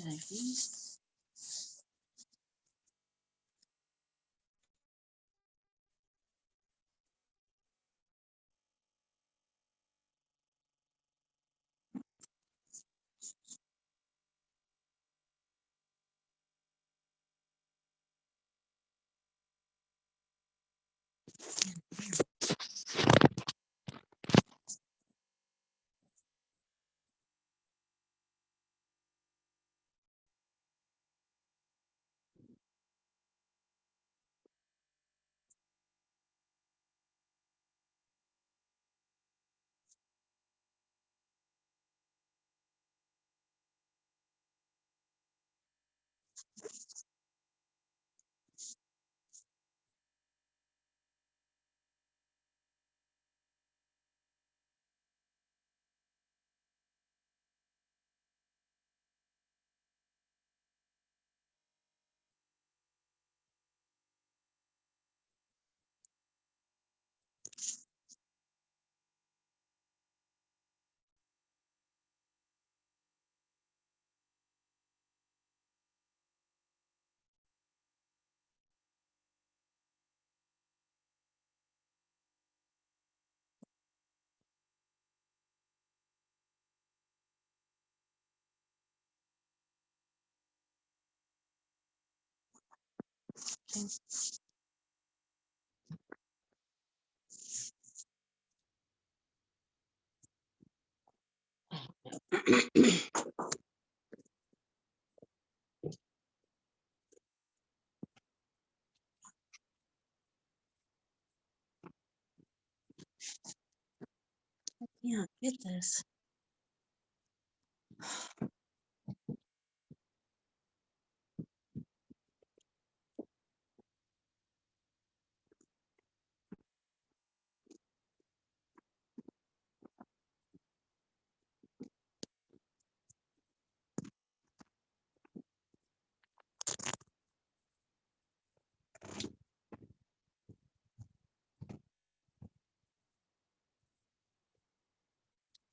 like this. I can't get this.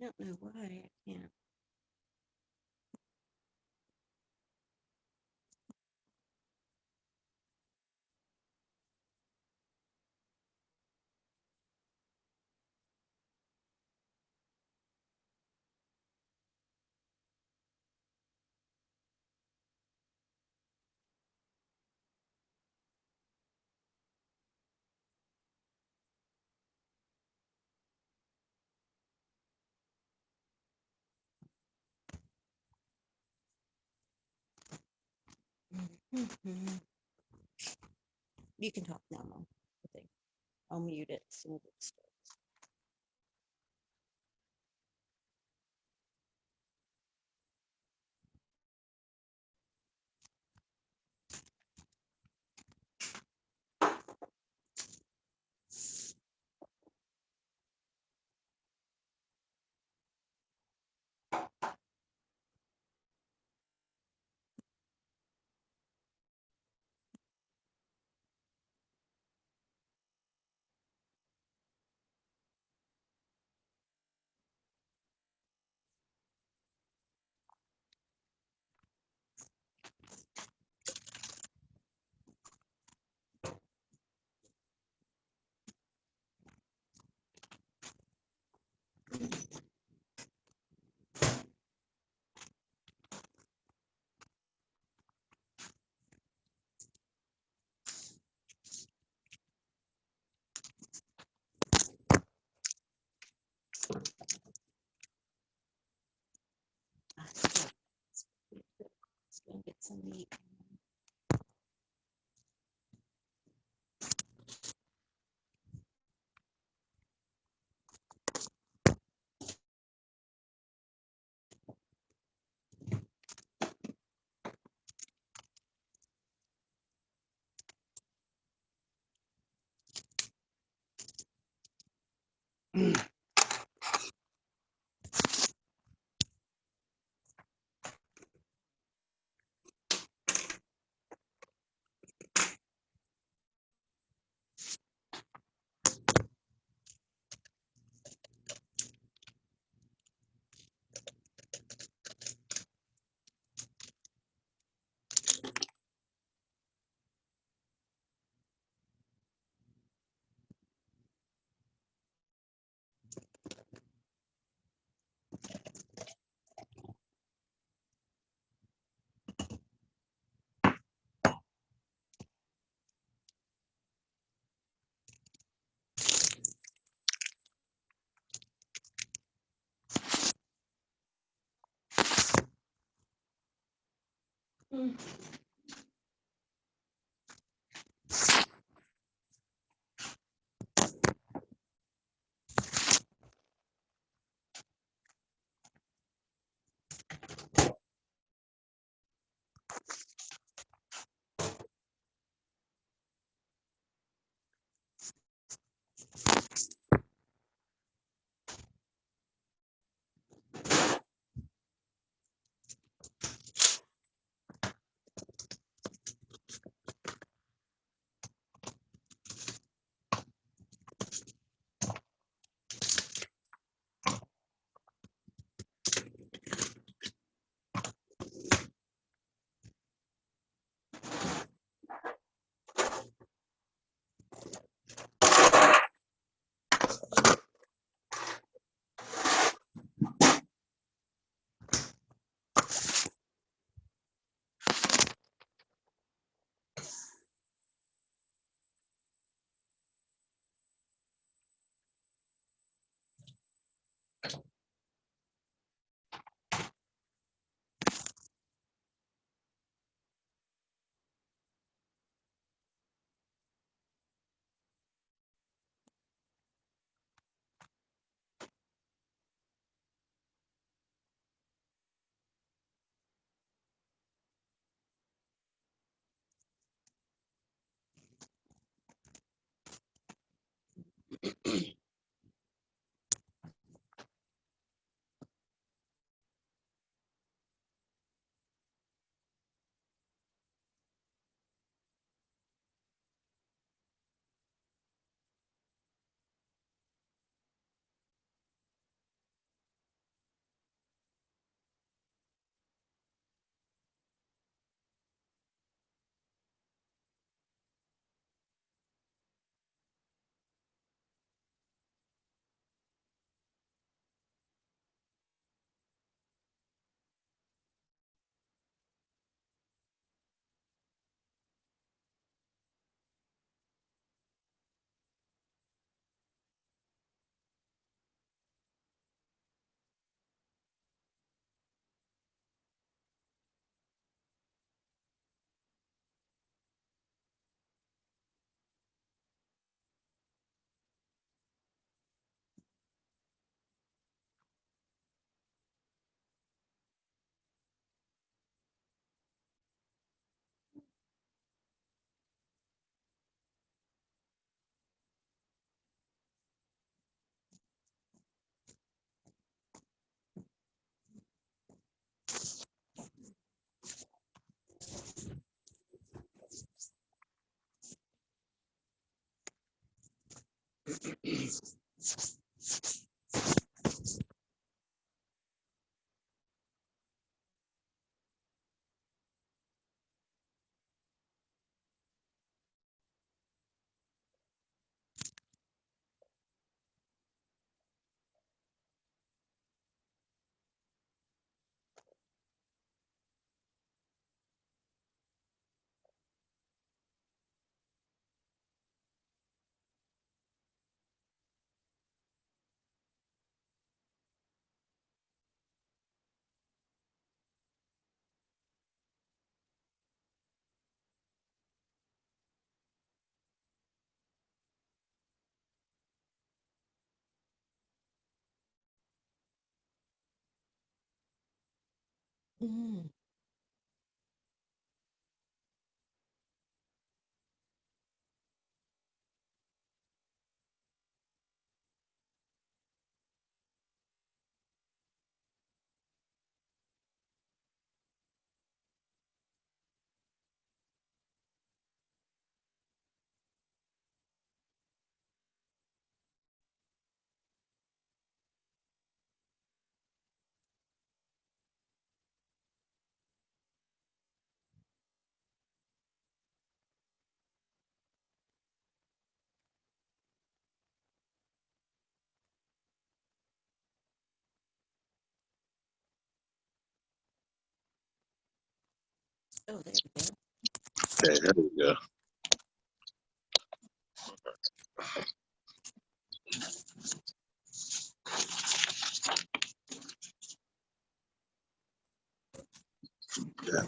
I don't know why I can't. Mhm. You can talk now, Mom. I think I'll mute it so that it starts. Let's go get some meat. Mm. Mm. Oh, there we go. Okay, there we go. Yeah.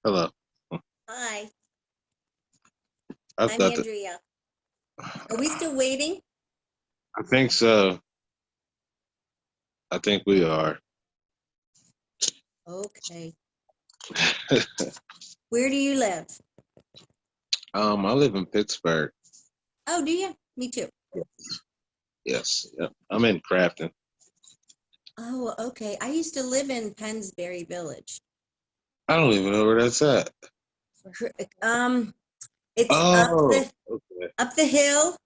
Hello. Hi, I I'm thought that. Andrea. Are we still waiting? I think so. I think we are. Okay. Where do you live? I live in Pittsburgh. Oh, do you? Me too. Yes. Yep. I'm in Crafton. Oh, okay. I used to live in Pennsbury Village. I don't even know where that's at. Um, it's Oh, okay. up the hill.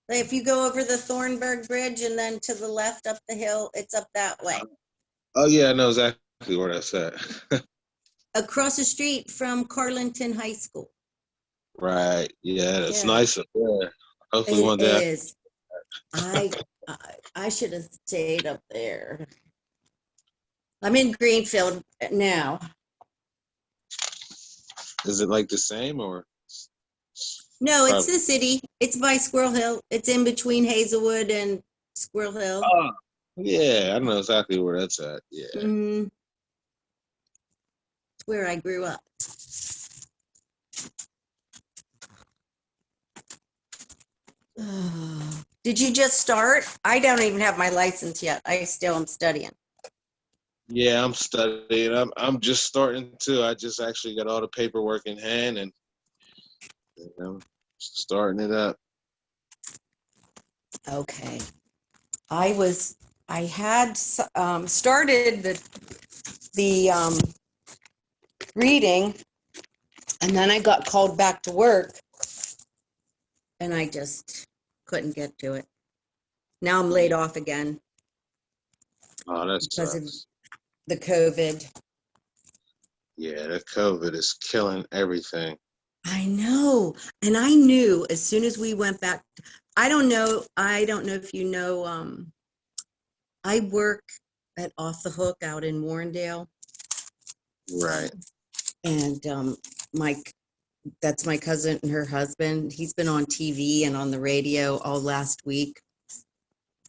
Like if you go over the Thornburg Bridge and then to the left up the hill, it's up that way. Oh, yeah, I know exactly where that's at. Across the street from Carlinton High School. Right. Yeah, that's Yeah, nice up there. Hopefully it one day. is. I I, I should have stayed up there. I'm in Greenfield now. Is it like the same or No, it's probably? the city. It's by Squirrel Hill. It's in between Hazelwood and Squirrel Hill. Oh, yeah, I know exactly where that's at. Yeah. It's where I grew up. Did you just start? I don't even have my license yet. I still am studying. Yeah, I'm studying. I'm just starting to. I just actually got all the paperwork in hand and I'm starting it up. Okay. I had started the reading, and then I got called back to work, and I just couldn't get to it. Now I'm laid off again Oh, that because of sucks. the COVID. Yeah, that COVID is killing everything. I know. And I knew as soon as we went back, I don't know if you know, I work at Off the Hook out in Warrendale, Right, and my that's my cousin and her husband. He's been on TV and on the radio all last week,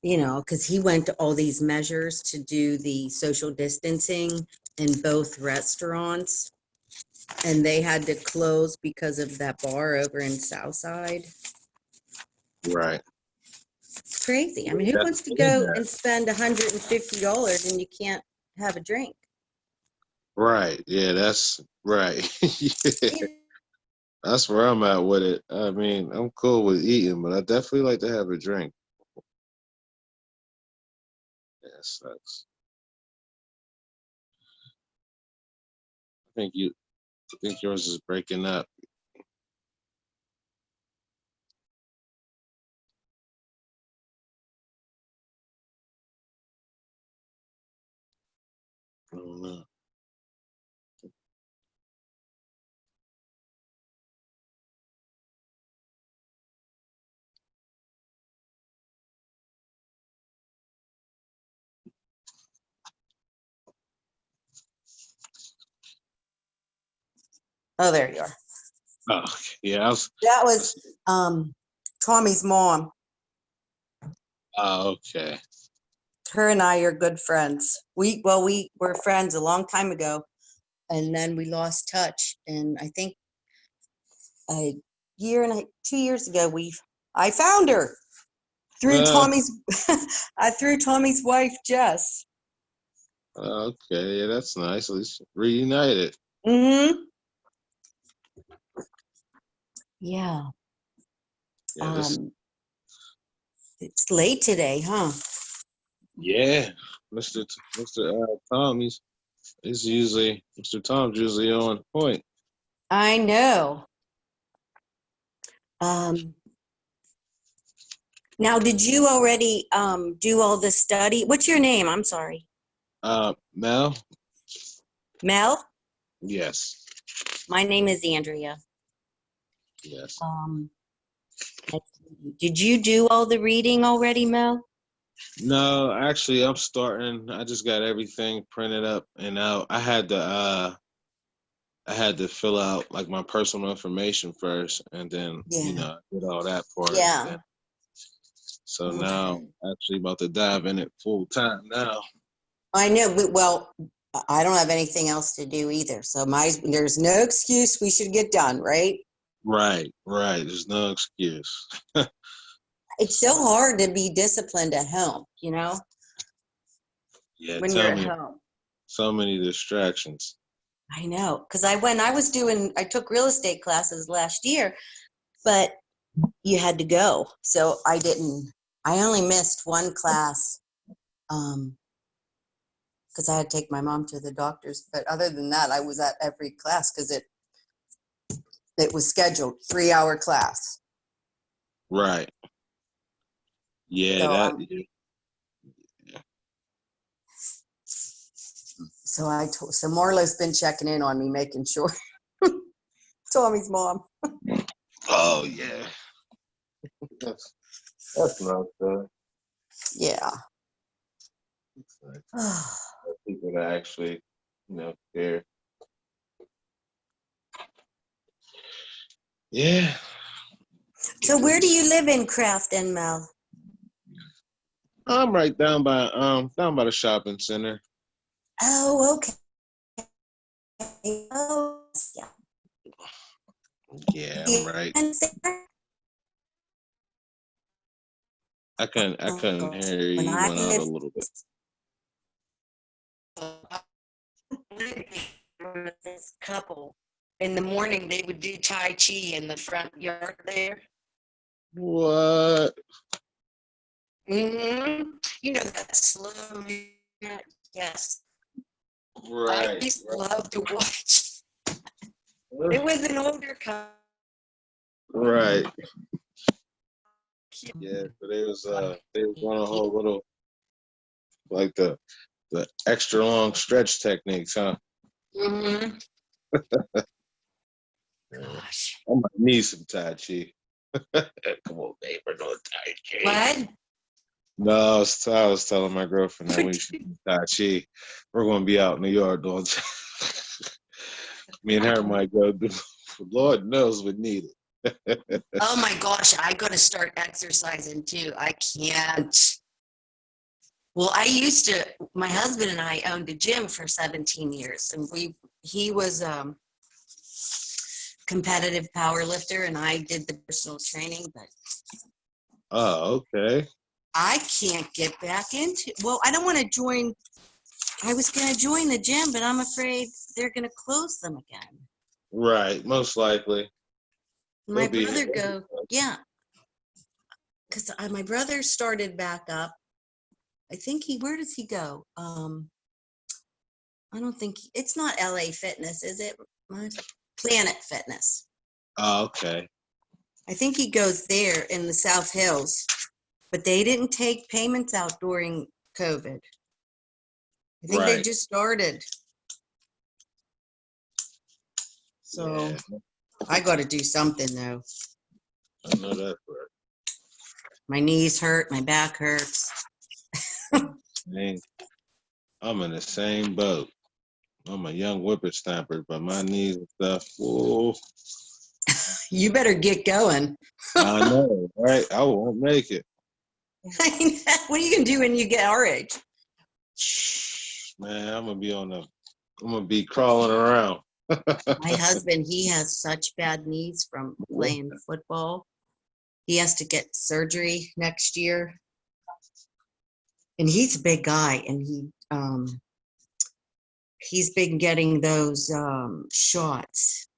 because he went to all these measures to do the social distancing in both restaurants, and they had to close because of that bar over in Southside. right. Crazy. I mean, who That's wants to in go there. and spend $150 and you can't have a drink? Right. Yeah, that's right. Yeah, You that's where I'm at with it. I mean, I'm cool with eating, but I definitely like to have a drink. Yeah, sucks. I think yours is breaking up. I don't know. Oh, there you are. Oh, yeah. That I was see. Tommy's mom. Oh, okay. Her and I are good friends. We were friends a long time ago, and then we lost touch. And I think a 2 years ago, I found her through Uh, Tommy's I through Tommy's wife Jess. okay. Yeah, that's nice. At least reunited. Mm-hmm. Yeah. Yeah, this. Um, it's late today, huh? Yeah, Mr. Tom. He's usually Mr. Tom's usually on point. I know. Um, Now, did you already do all the study? What's your name? I'm sorry. Mel. Mel? Yes. My name is Andrea. Yes. Um, did you do all the reading already, Mel? No, actually, I'm starting. I just got everything printed up and out. I had to fill out like my personal information first, and then Yeah. I did all that part. Yeah. Then so now Okay. actually about to dive in it full time now. I know. Well, I don't have anything else to do either. So there's no excuse we should get done, right? Right. There's no excuse. It's so hard to be disciplined at home, Yeah, when you're tell at me. home. So many distractions. I know. Because I took real estate classes last year, but you had to go. So I only missed one class because I had to take my mom to the doctor's. But other than that, I was at every class because it was scheduled 3-hour class. Right. Yeah, So yeah. so Marla's been checking in on me, making sure. Tommy's mom. Oh yeah. That's not good. Yeah. It's like people that actually, care. Yeah. So where do you live in Craft and Mel? I'm right down by the shopping center. Oh, okay. Oh, yeah. Yeah, I'm right. I Oh, couldn't gosh. hear When you. You I went out a lived, little bit. this couple, in the morning they would do Tai Chi in the front yard there. What? That slow movement. Yes. I Right. used to love to watch. It was an older couple. Right. Yeah, so they was on a whole little like the extra long stretch techniques, huh? Mm-hmm. Gosh. I might need some Tai Chi. Come on, babe, we're doing Tai Chi. What? No, I was telling my girlfriend that we should do Tai Chi. We're going to be out in the yard doing. Me and her might go do. Lord knows we need it. Oh my gosh, I got to start exercising too. I can't. Well, my husband and I owned a gym for 17 years, and he was competitive power lifter, and I did the personal training, but Oh, okay. I can't get back into. Well, I don't want to join. I was going to join the gym, but I'm afraid they're going to close them again. Right, most likely. My brother yeah, because my brother started back up. I think where does he go? I don't think it's not LA Fitness, is it? Planet Fitness. Oh, okay. I think he goes there in the South Hills, but they didn't take payments out during COVID. I think they just started. So yeah. I got to do something though. I know that's right. My knees hurt, my back hurts. Dang. I'm in the same boat. I'm a young whippersnapper, but my knees and stuff. Whoa. You better get going. I know, right? I won't make it. What are you gonna do when you get our age? Man, I'm gonna be crawling around. My husband, he has such bad knees from playing football. He has to get surgery next year. And he's a big guy, and he's been getting those shots.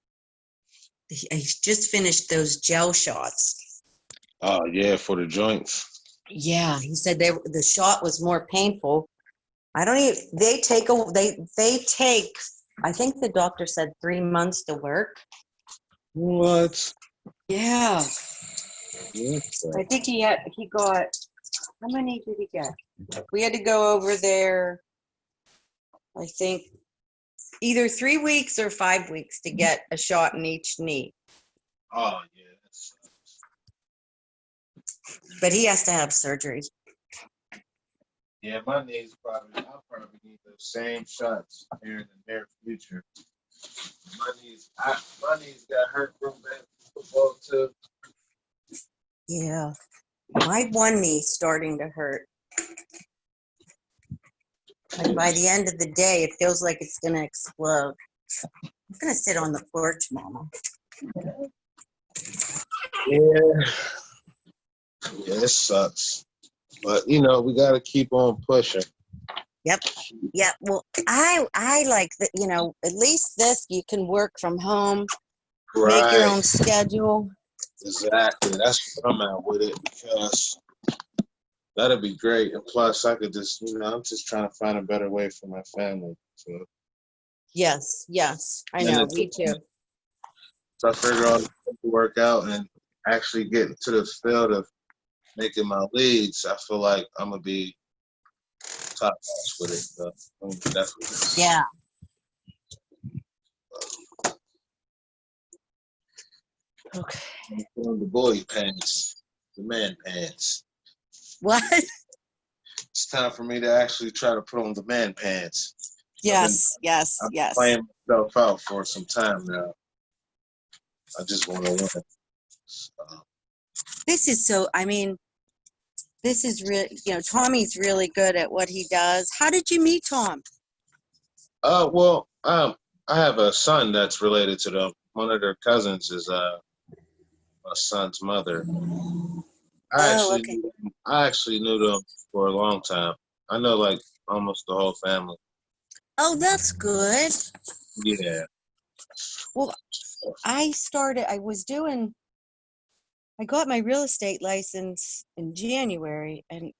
He's just finished those gel shots. Oh yeah, for the joints. Yeah, he said the shot was more painful. I don't even. They take. I think the doctor said 3 months to work. What? Yeah. Yes, I think he got. How many did he get? We had to go over there. I think either 3 weeks or 5 weeks to get a shot in each knee. Oh yeah. But he has to have surgery. Yeah, my knees I'll probably need those same shots here in the near future. My knees got hurt from that football too. Yeah. My one knee's starting to hurt. Like by the end of the day, it feels like it's going to explode. I'm going to sit on the porch, Mama. Yeah, it sucks. But, you know, we got to keep on pushing. Yep. Yep. Well, I like that, you know, at least this, you can work from home, make your Right. own schedule. Exactly. That's what I'm at with it because that'd be great. And plus, I could just, you know, I'm just trying to find a better way for my family. So, Yes. Yes. I and know. it's, Me too. so I figure all the work out and actually get into the field of making my leads. I feel like I'm gonna be top notch with it. So I'm definitely Yeah. Okay. put on the boy pants, the man pants. What? It's time for me to actually try to put on the man pants. Yes. Yes. I've been Yes. playing myself out for some time now. I just want to win. So, This is so, I mean, this is really, you know, Tommy's really good at what he does. How did you meet Tom? well, I have a son that's related to them. One of their cousins is my son's mother. Oh, okay. I actually knew them for a long time. I know like almost the whole family. Oh, that's good. Yeah. Well, I got my real estate license in January, and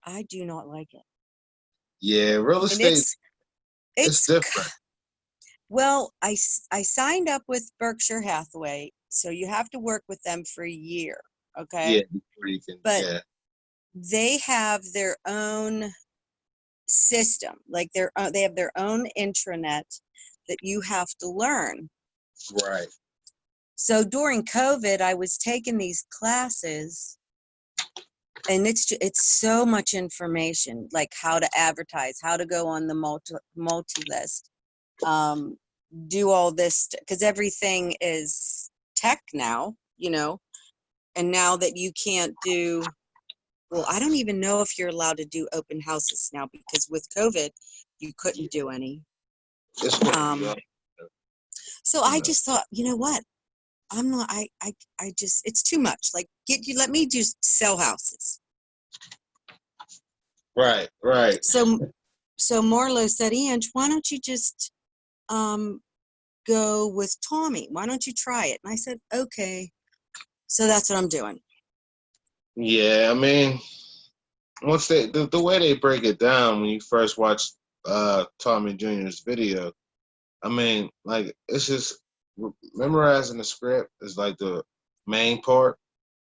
I do not like it. Yeah, real And estate is it's, different. well, I signed up with Berkshire Hathaway, so you have to work with them for a year, Yeah, okay? before you can, But yeah. they have their own system, like they have their own intranet that you have to learn. Right. So during COVID, I was taking these classes, and it's so much information, like how to advertise, how to go on the multi list, do all this, because everything is tech now, you know. And now that you can't do, well, I don't even know if you're allowed to do open houses now, because with COVID, you couldn't do any. It's what So you I know. just thought, you know what? I'm not, I just, it's too much. Like, let me just sell houses. Right, right. So Marlo said, Ange, why don't you just go with Tommy? Why don't you try it? And I said, okay. So that's what I'm doing. Yeah, I mean, once the way they break it down when you first watch Tommy Jr.'s video, I mean, like it's just memorizing the script is like the main part.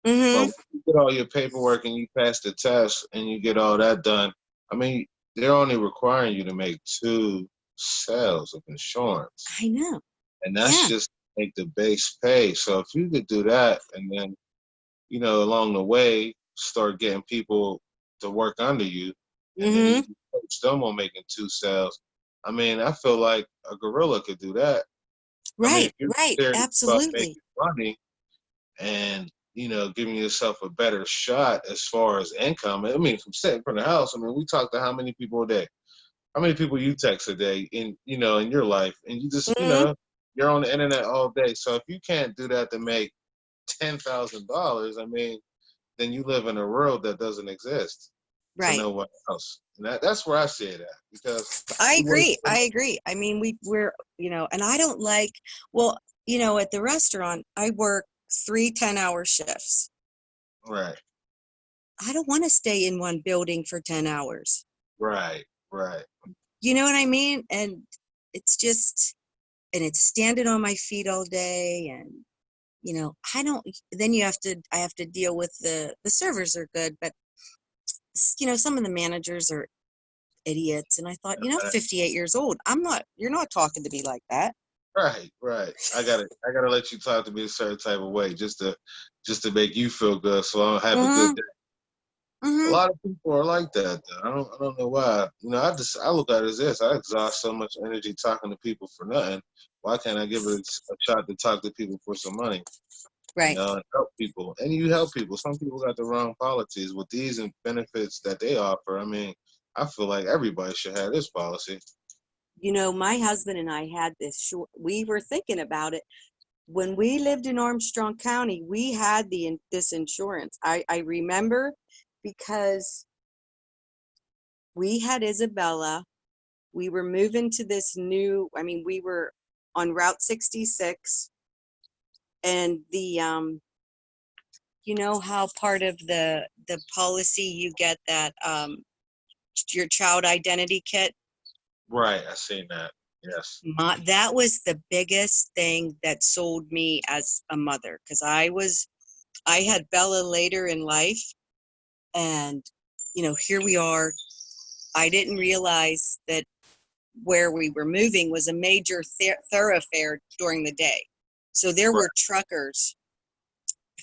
But Mm-hmm. when you get all your paperwork and you pass the test and you get all that done, I mean, they're only requiring you to make 2 sales of insurance. I know. And that's Yeah. just make the base pay. So if you could do that and then, you know, along the way, start getting people to work under you, and then Mm-hmm. you can coach them on making 2 sales. I mean, I feel like a gorilla could do that. I mean, if Right. you're Right. serious about Absolutely. making money and you know giving yourself a better shot as far as income, I mean, from sitting from the house, I mean, we talk to how many people a day? How many people you text a day in in your life, and you just Mm-hmm. you're on the internet all day. So if you can't do that to make $10,000, I mean, then you live in a world that doesn't exist to Right. no one else. And that's where I see it at because I we work. agree. I agree. I mean, we're, you know, and I don't like, well, you know, at the restaurant, I work 3 10-hour shifts. Right, I don't want to stay in one building for 10 hours. right, right, You know what I mean? And it's just, and it's standing on my feet all day. And, you know, then I have to deal with the servers are good, but, you know, some of the managers are idiots. And I thought, you know, 58 years old, you're not talking to me like that. right. I gotta let you talk to me a certain type of way just to make you feel good, so I don't have a good Mm-hmm. day. A Mm-hmm. lot of people are like that. Though. I don't know why. I look at it as this. I exhaust so much energy talking to people for nothing. Why can't I give it a shot to talk to people for some money? Right. And help people. And you help people. Some people got the wrong policies with these and benefits that they offer. I mean, I feel like everybody should have this policy. You know, my husband and I had we were thinking about it. When we lived in Armstrong County, we had this insurance. I remember because we had Isabella. We were moving to this we were on Route 66, and you know how part of the policy you get that your child identity kit. Right, I seen that. Yes. That was the biggest thing that sold me as a mother, because I had Bella later in life, and here we are. I didn't realize that where we were moving was a major thoroughfare during the day, so there Right. were truckers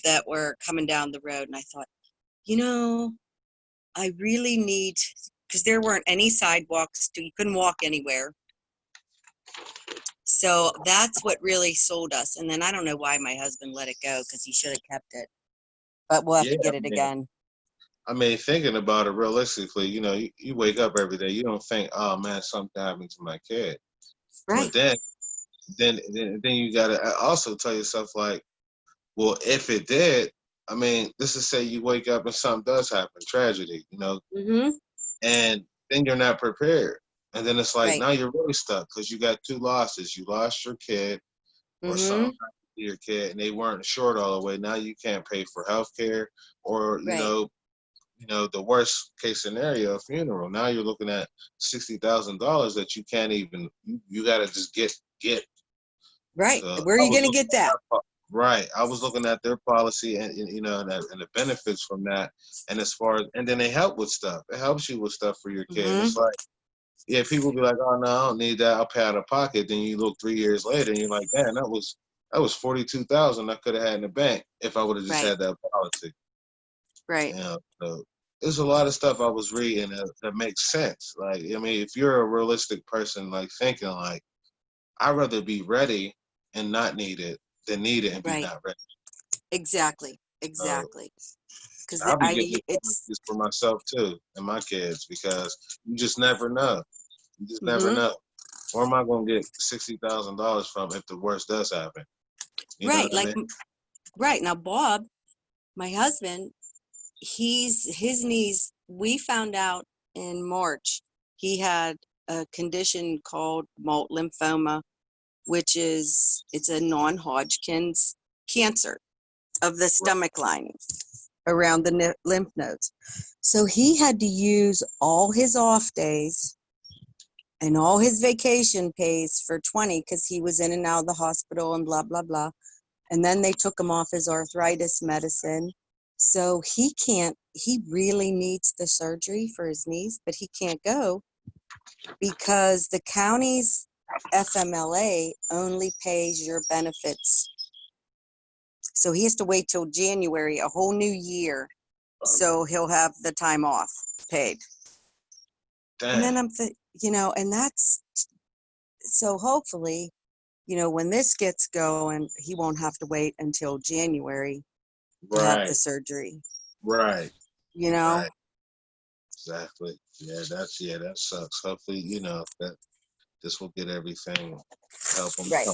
that were coming down the road, and I thought, you know, I really need, because there weren't any sidewalks, you couldn't walk anywhere. So that's what really sold us. And then I don't know why my husband let it go, because he should have kept it. But we'll have Yeah, to get it again. I mean, thinking about it realistically, you wake up every day, you don't think, oh man, something happened to my kid. But Right. then you gotta also tell yourself like, well, if it did, I mean, this is say you wake up and something does happen, tragedy, Mm-hmm. and then you're not prepared. And then it's like Right. now you're really stuck because you got two losses. You lost your kid or something Mm-hmm. happened to your kid and they weren't insured all the way. Now you can't pay for health care or, Right. the worst case scenario, a funeral. Now you're looking at $60,000 that you can't even you gotta just get. Right. So Where are I you was going to looking get that? right. I was looking at their policy and the benefits from that. And as far as and then they help with stuff. It helps you with stuff for your kid. And Mm-hmm. it's like, yeah, people be like, oh no, I don't need that. I'll pay out of pocket. Then you look 3 years later and you're like, man, that was 42,000 I could have had in the bank if I would have just Right. had that policy. Right. So there's a lot of stuff I was reading that makes sense. Like, I mean, if you're a realistic person, like thinking like, I'd rather be ready and not need it than need it and be Right. not ready. Exactly. Uh, Exactly. Because I'll be getting this for myself too and my kids because you just never know. You just never mm-hmm. know. Where am I going to get $60,000 from if the worst does happen? You know Right. what I Like, mean? right. Now, Bob, my husband, his knees, we found out in March, he had a condition called malt lymphoma, which it's a non-Hodgkin's cancer of the Right. stomach lining around the lymph nodes. So he had to use all his off days and all his vacation pays for 20, because he was in and out of the hospital and blah, blah, blah. And then they took him off his arthritis medicine. So he really needs the surgery for his knees, but he can't go because the county's FMLA only pays your benefits. So he has to wait till January, a whole new year. So he'll have the time off paid. And Dang. then and that's, so hopefully, when this gets going, he won't have to wait until January to have the Right. surgery, Right. you know? Right. Exactly. That sucks. Hopefully, that this will get everything help them. Right.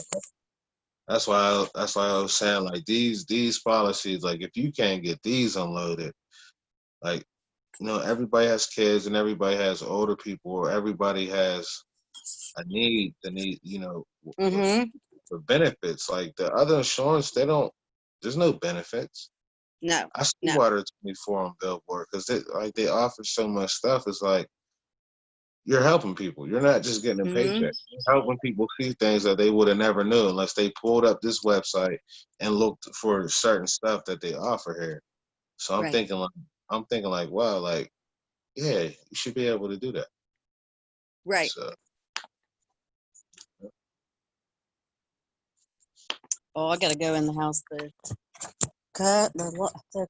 That's why I was saying like these policies, like if you can't get these unloaded, like everybody has kids and everybody has older people or everybody has a need the need with Mm-hmm. for benefits. Like the other insurance, there's no benefits. No, I see no. why they're 24 on Billboard because they offer so much stuff. It's like you're helping people. You're not just getting a Mm-hmm. paycheck. You're helping people see things that they would have never knew unless they pulled up this website and looked for certain stuff that they offer here. So Right. I'm thinking like, wow, like, yeah, you should be able to do that. Right. So Oh, I gotta go in the house to cut the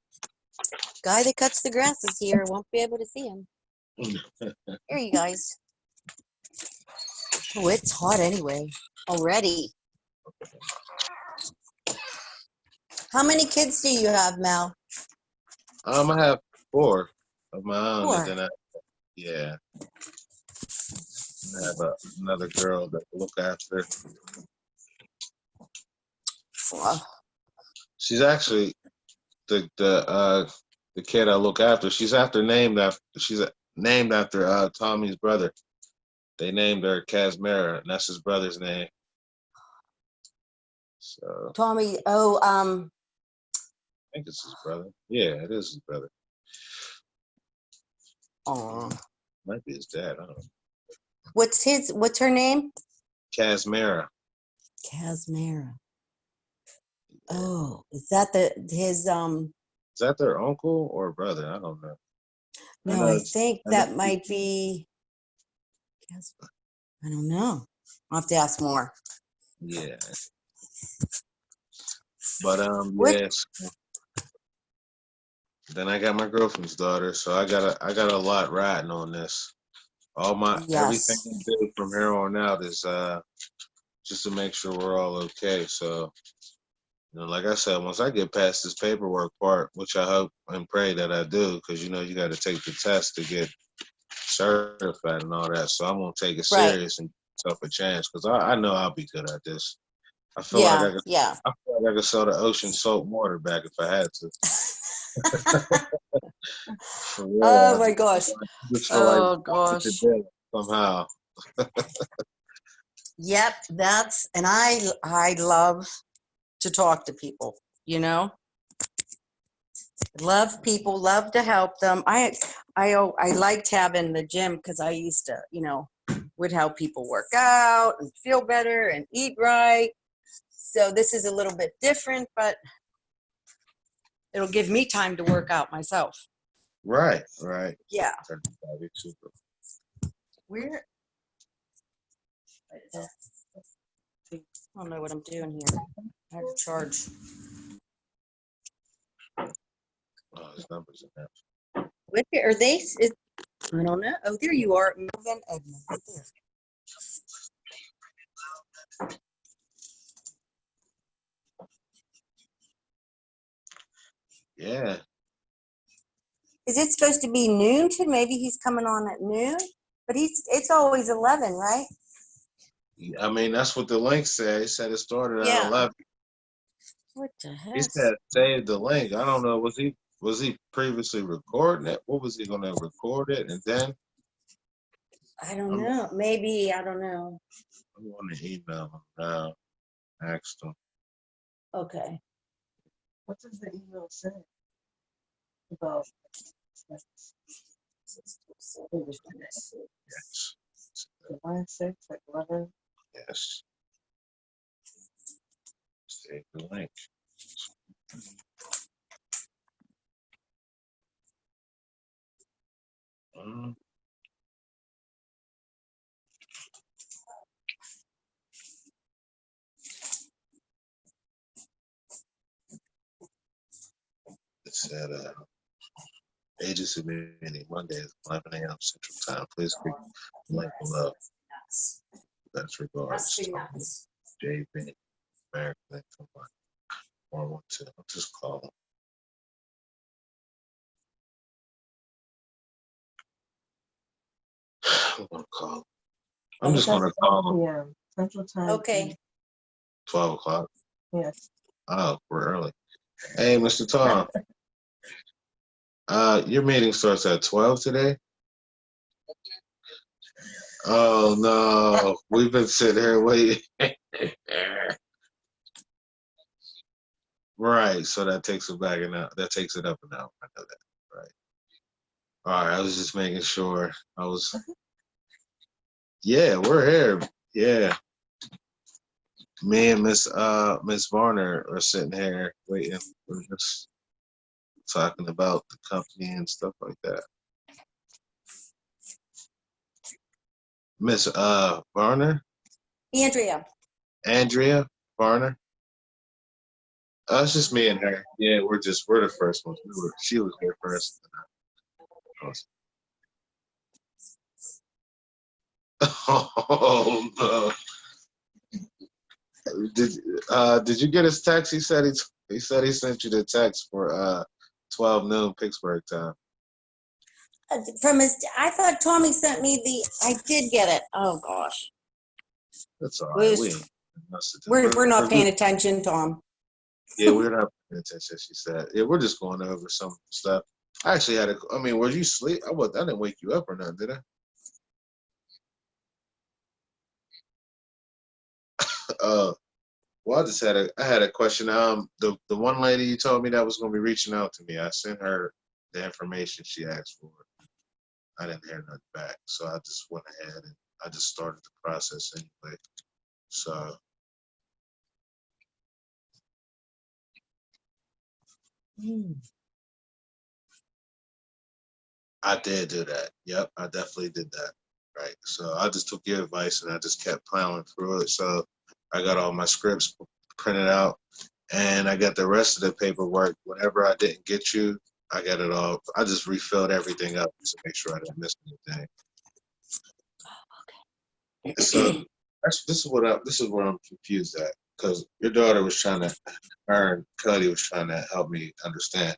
guy that cuts the grass is here. Won't be able to see him. Here, you guys. Oh, it's hot anyway already. How many kids do you have, Mel? I have 4 of my own, and 4. then Yeah. I have another girl that I look after. She's actually the kid I look after. She's named after Tommy's brother. They named her Casmera, and that's his brother's name. So Tommy, I think it's his brother. Yeah, it is his brother. oh, Might be his dad. I don't know. what's her name? Casmera. Casmera. Oh, is that his Is that their uncle or brother? I don't know. no, I think that might be I don't know. I'll have to ask more. Yeah. But What? yes. Then I got my girlfriend's daughter, so I got a lot riding on this. Everything Yes. I do from here on out is just to make sure we're all okay. So, like I said, once I get past this paperwork part, which I hope and pray that I do, because you got to take the test to get certified and all that. So I'm gonna take it Right. serious and give myself a chance, because I know I'll be good at this. I feel like Yeah. Yeah. I feel like I could sell the ocean salt water back if I had to. For Oh real, my gosh. I just feel like Oh I gosh. could do it somehow. Yep, and I love to talk to people, Love people, love to help them. I liked having the gym because I used to, would help people work out and feel better and eat right. So this is a little bit different, but it'll give me time to work out myself. Right, right. Yeah. Super. Where? I don't know what I'm doing here. I have to charge. Oh, his numbers in there. What are they? I don't know. Oh, there you are, Melvin Edmund, right there. Yeah. Is it supposed to be noon to? Maybe he's coming on at noon, but it's always 11, right? I mean, that's what the link said. He said it started at Yeah. 11. What the heck? He said save the link. I don't know. Was he previously recording it? What was he gonna record it and then? I don't know. Maybe I don't know. I'm going to email him now. Asked him. Okay. What does the email say about Yes. July 6th at 11? Yes. Save the link. Mm. It said agency meeting Monday at 11 a.m. Central Time. Please click the link below. Best regards. JB. American. Come on. 412. I'll just call him. I'm gonna call him. I'm just gonna call him. p.m. Central Time. Okay. 12 o'clock. Yes. Oh, we're early. Hey, Mr. Tom. Your meeting starts at 12 today? Oh no. We've been sitting here waiting. Right. So that takes it back an hour. That takes it up an hour. I know that. Right. All right. I was just making sure. Yeah, we're here. Yeah. Me and Miss Varner are sitting here waiting. We're just talking about the company and stuff like that. Miss Varner? Andrea Varner? It's just me and her. Yeah, we're the first ones. She was here first. Oh no. Did you get his text? He said he sent you the text for 12 noon Pittsburgh time. From his, I thought Tommy sent me I did get it. Oh gosh. That's all right. We're, We ain't must have we're not paying attention, Tom. Yeah, we're not paying attention. She said, "Yeah, we're just going over some stuff." I actually had a. I mean, were you asleep? I didn't wake you up or nothing, did I? Uh, well, I had a question. The one lady you told me that was going to be reaching out to me, I sent her the information she asked for. I didn't hear nothing back, so I just went ahead and I just started the process anyway. So I did do that. Yep, I definitely did that. Right. So I just took your advice and I just kept plowing through it. So I got all my scripts printed out and I got the rest of the paperwork. Whenever I didn't get you, I got it all. I just refilled everything up to make sure I didn't miss anything. So this is where I'm confused at because your daughter was trying to, her and Cuddy was trying to help me understand.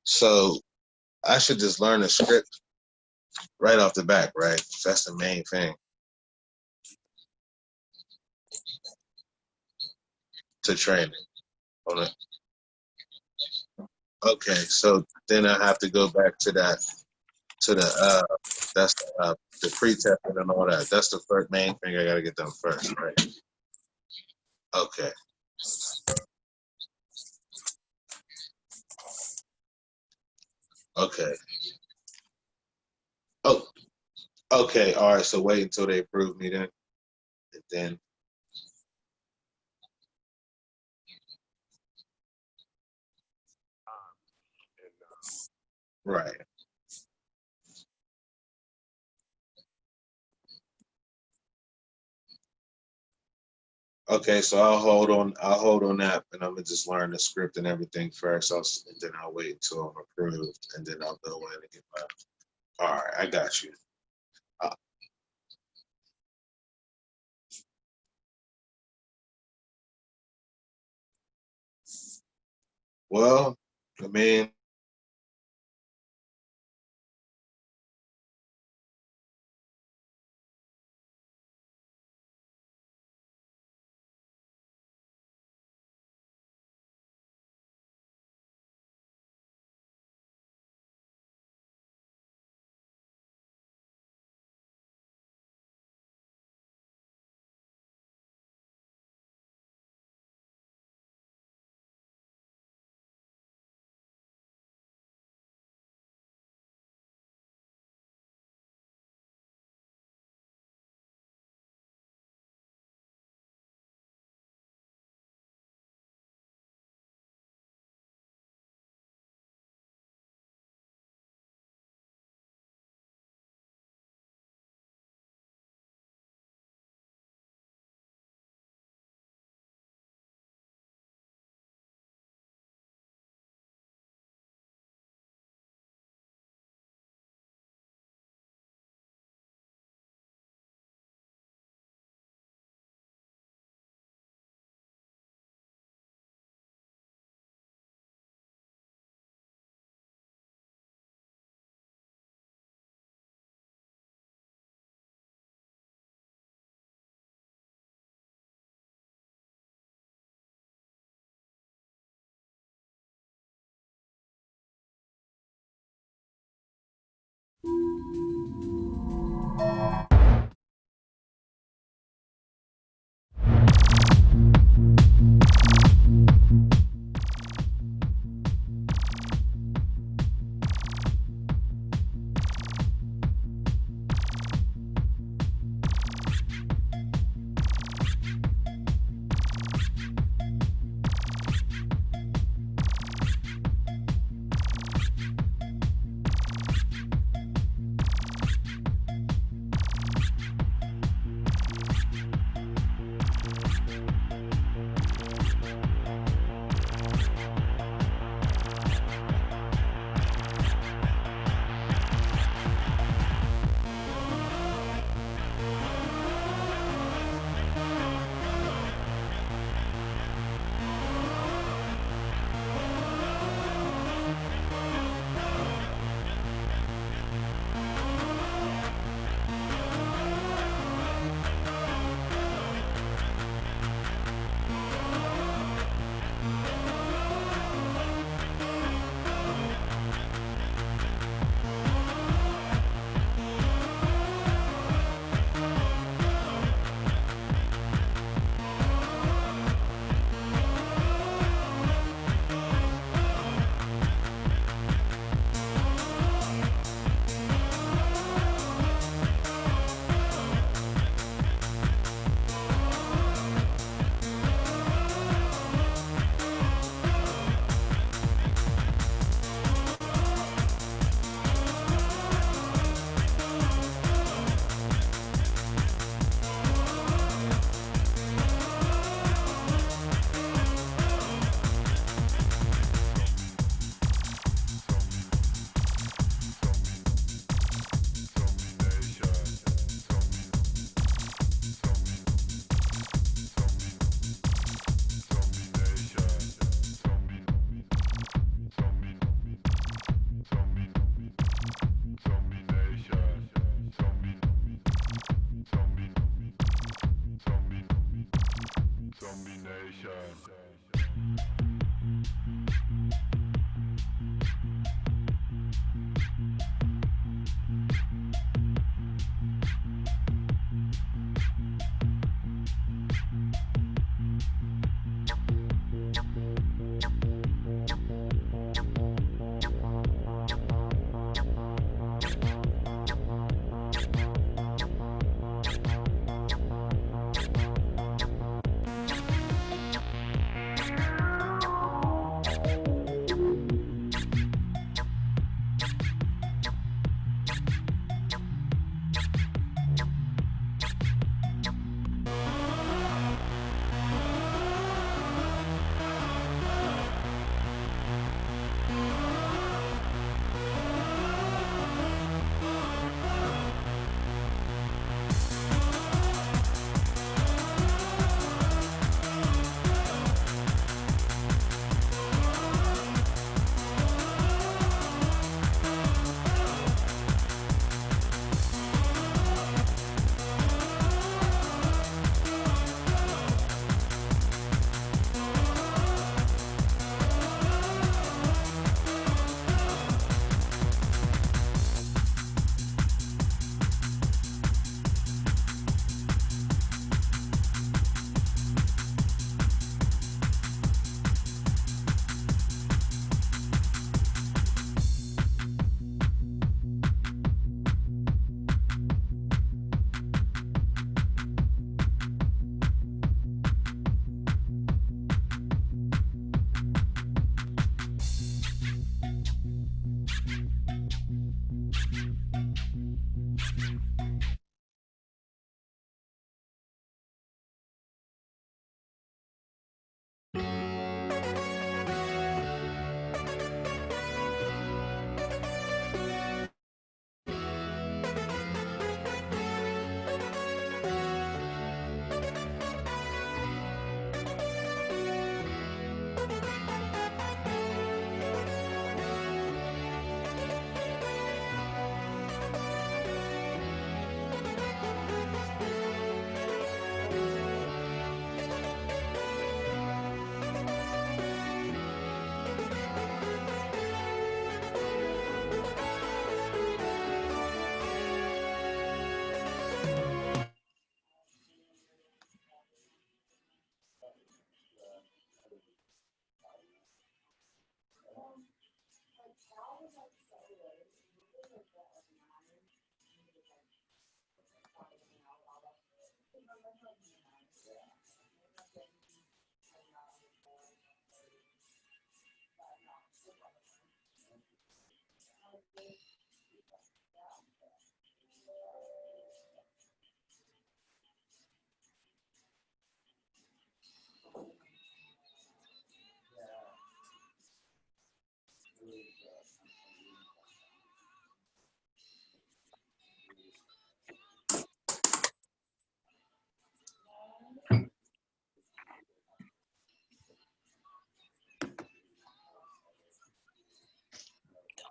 So I should just learn the script right off the bat, right? That's the main thing to training on it. Okay, so then I have to go back to that to the that's the pre-testing and all that. That's the first main thing I gotta get done first, right? Okay. Okay. Oh, okay. All right. So wait until they approve me then, and then right. Okay, so I'll hold on. I'll hold on that, and I'm gonna just learn the script and everything first. And then I'll wait until I'm approved, and then I'll go in and get my. All right, I got you. Uh, well, I mean,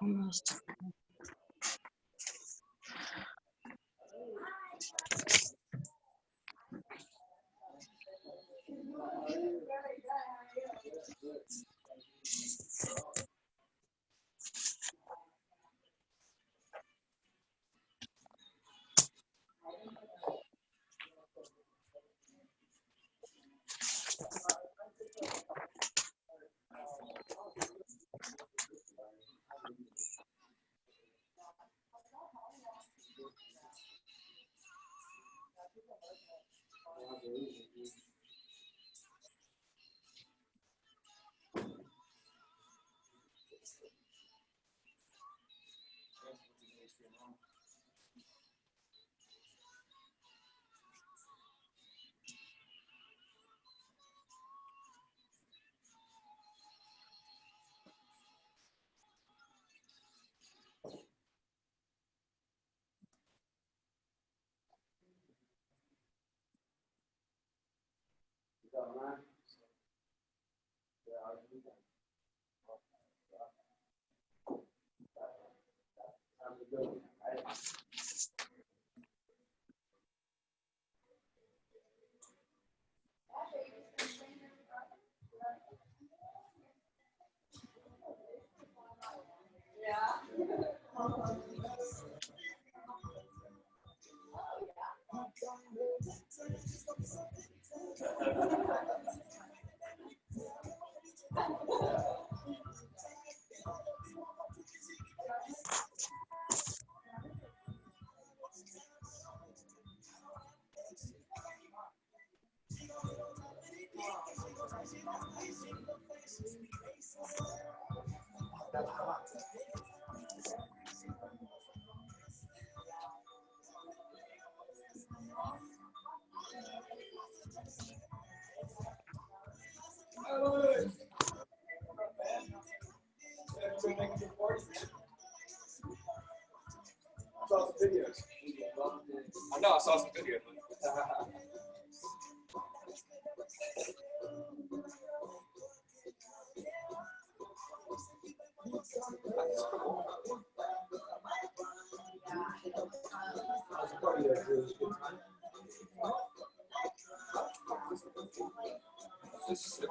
Almost. I know, I saw some videos. Just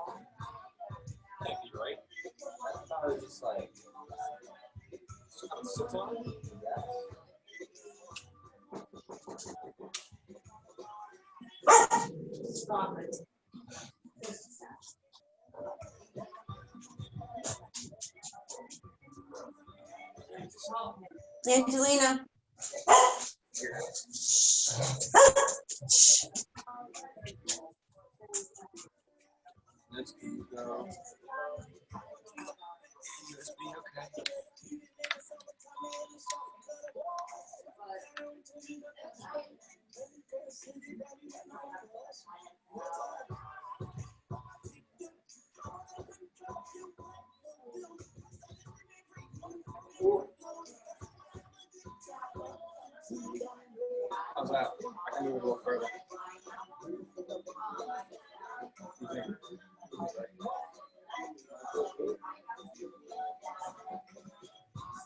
can't be right. I was just like, sit on it. Stop it. Angelina. Let's go. Let's be okay. How's that? I can move it a little further.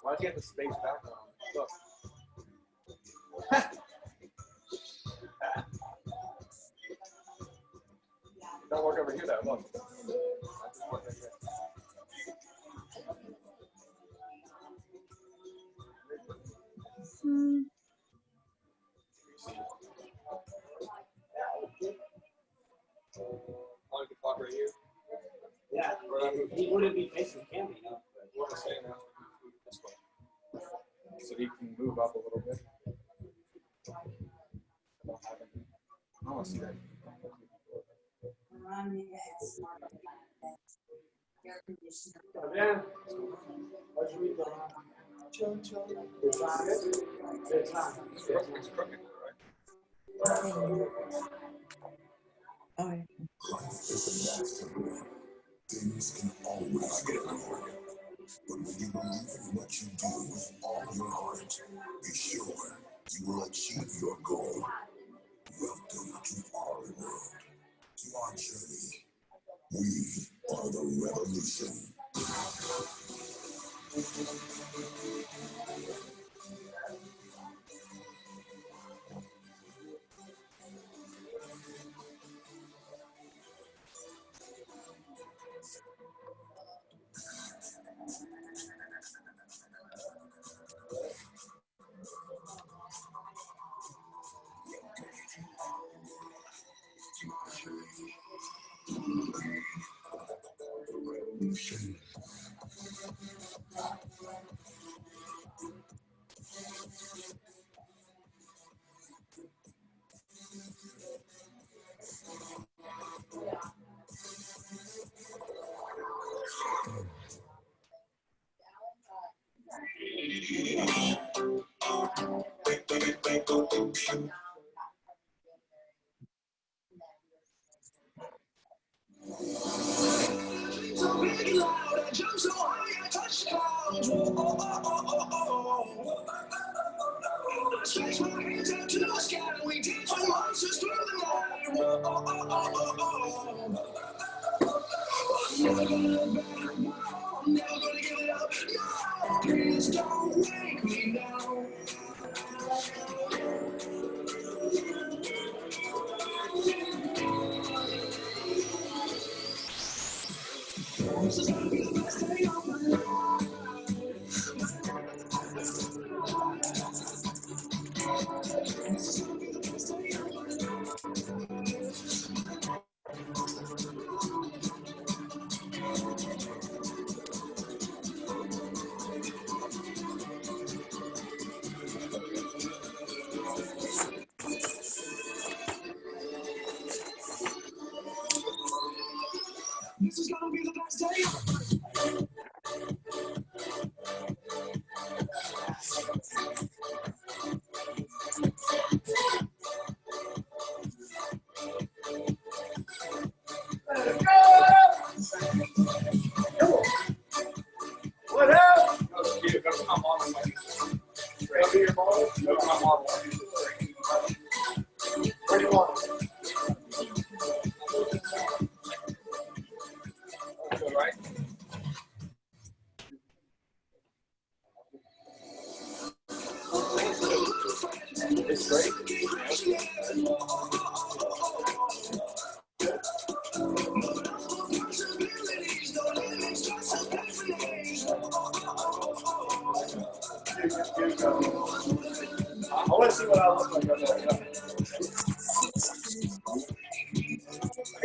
Why do you have the space background? Look. Don't work over here though, look. Want to talk right here? Yeah, he wouldn't be facing the camera, you know. What I'm saying now, this way. So he can move up a little bit. I want to see that. Yeah. How's your week going? Chill. Good time. Good time. It's crooked, right? Oh, yeah. Life is a master. Things can always get wrong. But when you believe in what you do with all your heart, be sure you will achieve your goal. Welcome to our world, to our journey. We are the revolution. So big and loud, I jump so high, I touch clouds. I stretch my hands out to the sky, we dance with monsters through the night. I'm never gonna look back, no, I'm never gonna give it up. No, please don't make me now. This is gonna be the best day of my life.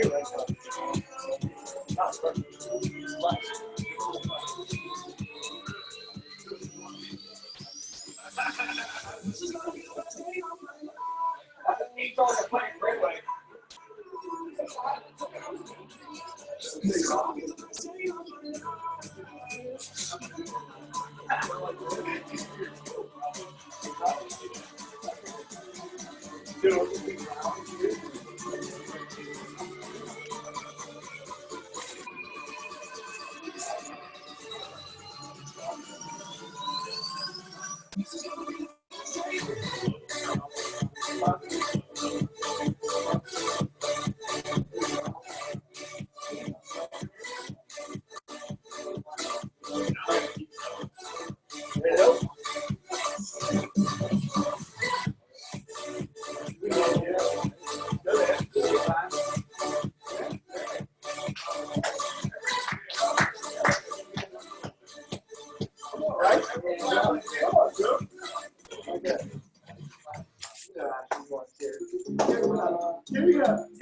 Give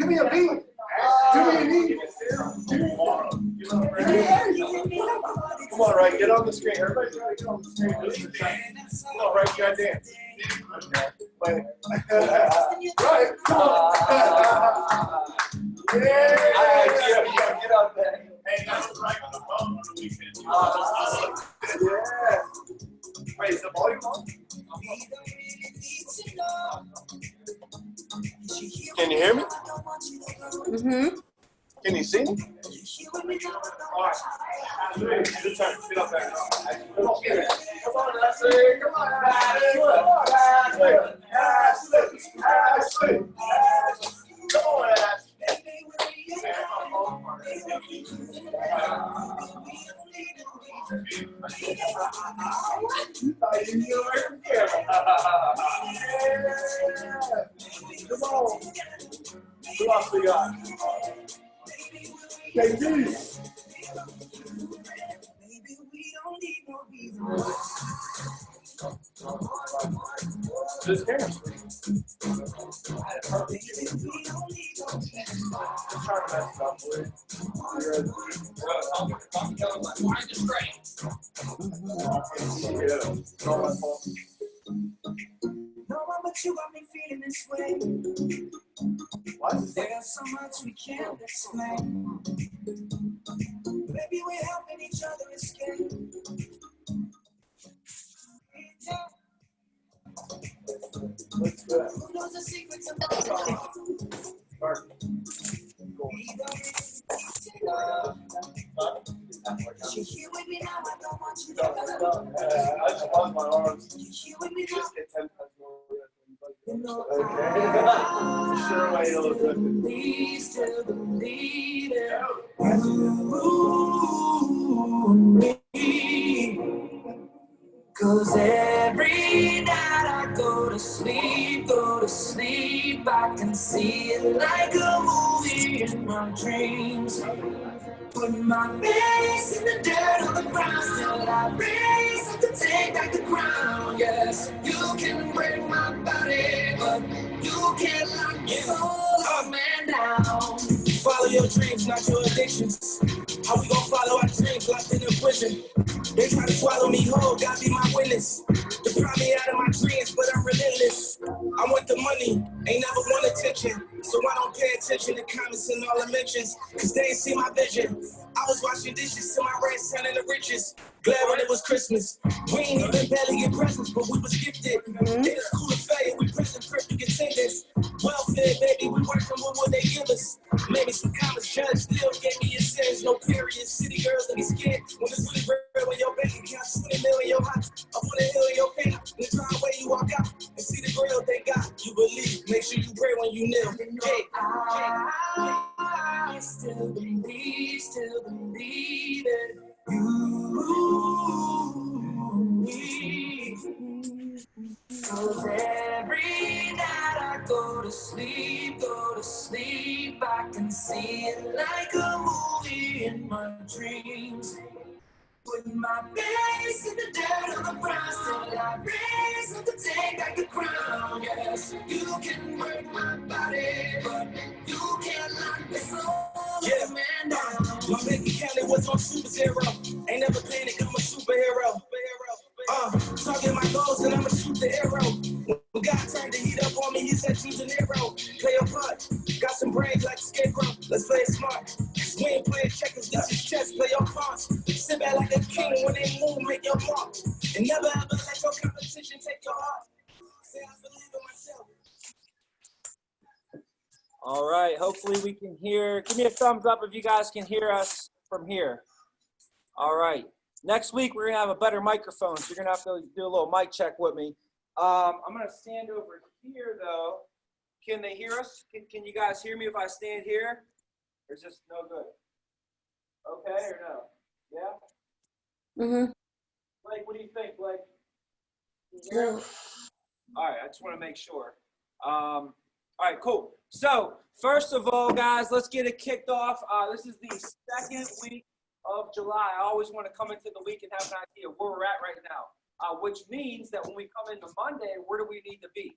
me a beat. Give me a beat. Come on, right, get on the screen. Everybody's got to get on the screen. Come on, right, you got to dance. Wait. Right, come on. Yeah, get out there. Hey, that's right on the phone on the weekend. Yeah. Wait, is the volume on? Can you hear me? Mm-hmm. Can you see me? All right. Good time. Get up there. Come on, get it. Come on, Ashley. Come on, Ashley. Come on, Ashley. Ashley. Come on, Ashley. Come on. Who else we got? KG. This camera. Just trying to mess it up for you. But you got me feeling this way. There's so much we can't explain. Maybe we're helping each other escape. Who knows the secrets of our She here with me now, I don't want you to go. I just lost my arms. She here with me now. Just get 10 times more. You know, Okay. Sure way to look good. we still believe it. Me. 'Cause every night I go to sleep, I can see it like a movie in my dreams. Put my face in the dirt on the ground, still I raise up to take back the crown. Yes, you can break my body, but you can't lock your soul, man, down. Follow your dreams, not your addictions. How we gon' follow our dreams locked in a prison? They try to swallow me whole, God be my witness. They pry me out of my dreams, but I'm relentless. I want the money, ain't never want attention. So I don't pay attention to comments and all the mentions, 'cause they ain't see my vision. I was washing dishes till my red son and the riches. Glad when it was Christmas. We ain't even barely get presents, but we was gifted. It is cool to fail, we present perfect attendance. Welfare, baby, we working with what they give us. Maybe some college judge still gave me a sentence. No period, city girls that be scared. When it's really real, when your bank account 20 million, your hot. Up on the hill in your feet, in the driveway you walk out and see the grill they got. You believe, make sure you pray when you kneel. I still believe it. Cause every night I go to sleep, I can see it like a movie in my dreams. Putting my face in the dirt on the ground, still I raise up to take back the crown. Yes, you can break my body, but you can't lock the soul. Scarecrow, let's play it smart. We ain't playing checkers, this is chess, play your cards. Sit back like a king when they move, make your mark. And never ever let your competition take your heart. Say I believe in myself. All right, hopefully we can hear. Give me a thumbs up if you guys can hear us from here. All right. Next week, we're going to have a better microphone, so you're going to have to do a little mic check with me. I'm going to stand over here, though. Can they hear us? Can you guys hear me if I stand here? Or is this no good? Okay or no? Yeah? Mm-hmm. Blake, what do you think, Blake? Can you hear Yeah. me? All right, I just want to make sure. All right, cool. So, first of all, guys, let's get it kicked off. This is the second week of July. I always want to come into the week and have an idea of where we're at right now, which means that when we come into Monday, where do we need to be?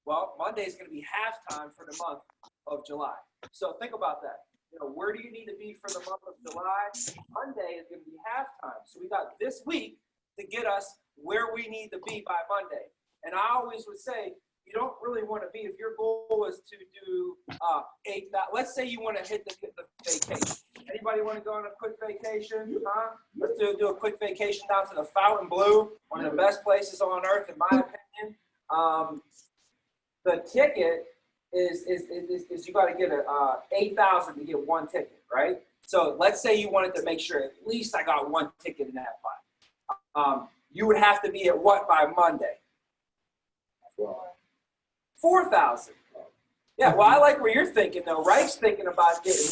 Well, Monday is going to be halftime for the month of July. So think about that. You know, where do you need to be for the month of July? Monday is going to be halftime. So we got this week to get us where we need to be by Monday. And I always would say, you don't really want to be, if your goal is to do let's say you want to hit the vacation. Anybody want to go on a quick vacation? Huh? Let's do a quick vacation down to the Fountain Blue, one of the best places on earth, in my opinion. The ticket is you got to get $8,000 to get one ticket, right? So let's say you wanted to make sure at least I got one ticket in that pot. You would have to be at what by Monday? 4,000. Yeah, well, I like where you're thinking, though. Reich's thinking about getting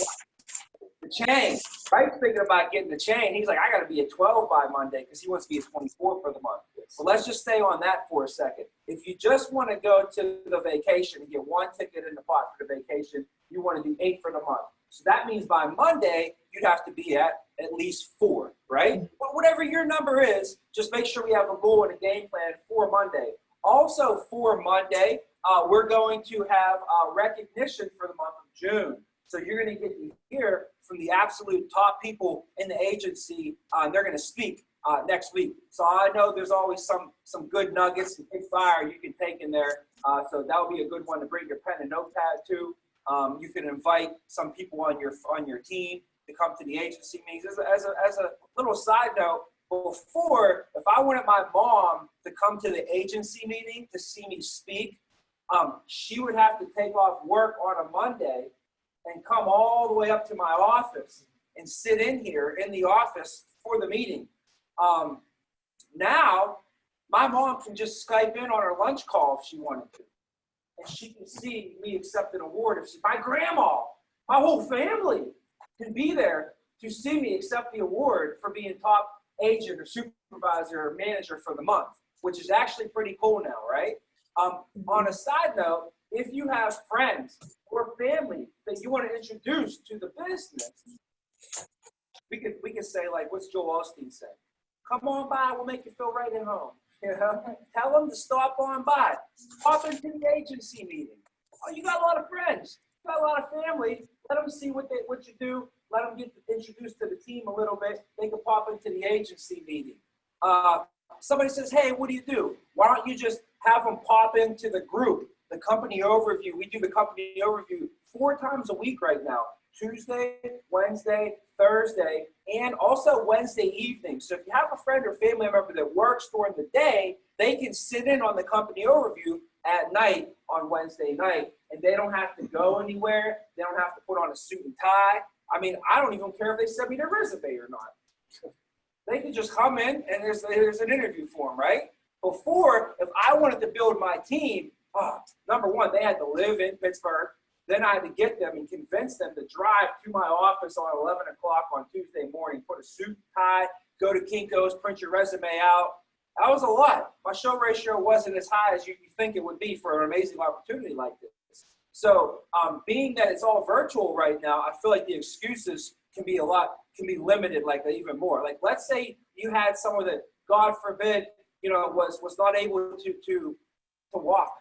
the chain. Reich's thinking about getting the chain. He's like, I got to be at 12 by Monday because he wants to be at 24 for the month. So let's just stay on that for a second. If you just want to go to the vacation and get one ticket in the pot for the vacation, you want to do 8 for the month. So that means by Monday, you'd have to be at least 4, right? Well, whatever your number is, just make sure we have a goal and a game plan for Monday. Also for Monday, we're going to have recognition for the month of June. So you're going to get to hear from the absolute top people in the agency. They're going to speak next week. So I know there's always some good nuggets and big fire you can take in there. So that would be a good one to bring your pen and notepad to. You can invite some people on your team to come to the agency meetings. As a little side note, before, if I wanted my mom to come to the agency meeting to see me speak, she would have to take off work on a Monday and come all the way up to my office and sit in here in the office for the meeting. Now, my mom can just Skype in on her lunch call if she wanted to. And she can see me accept an award. My grandma, my whole family can be there to see me accept the award for being top agent or supervisor or manager for the month, which is actually pretty cool now, right? On a side note, if you have friends or family that you want to introduce to the business, we could say, like, what's Joel Osteen say? Come on by, we'll make you feel right at home. You know? Tell them to stop on by. Pop into the agency meeting. Oh, you got a lot of friends. You got a lot of family. Let them see what you do. Let them get introduced to the team a little bit. They can pop into the agency meeting. Somebody says, hey, what do you do? Why don't you just have them pop into the group, the company overview. We do the company overview 4 times a week right now. Tuesday, Wednesday, Thursday, and also Wednesday evening. So if you have a friend or family member that works during the day, they can sit in on the company overview at night on Wednesday night, and they don't have to go anywhere. They don't have to put on a suit and tie. I mean, I don't even care if they send me their resume or not. They can just come in and there's an interview for them, right? Before, if I wanted to build my team, number one, they had to live in Pittsburgh. Then I had to get them and convince them to drive to my office on 11 o'clock on Tuesday morning, put a suit and tie, go to Kinko's, print your resume out. That was a lot. My show ratio wasn't as high as you think it would be for an amazing opportunity like this. So being that it's all virtual right now, I feel like the excuses can be limited like that even more. Like, let's say you had someone that, God forbid, was not able to walk.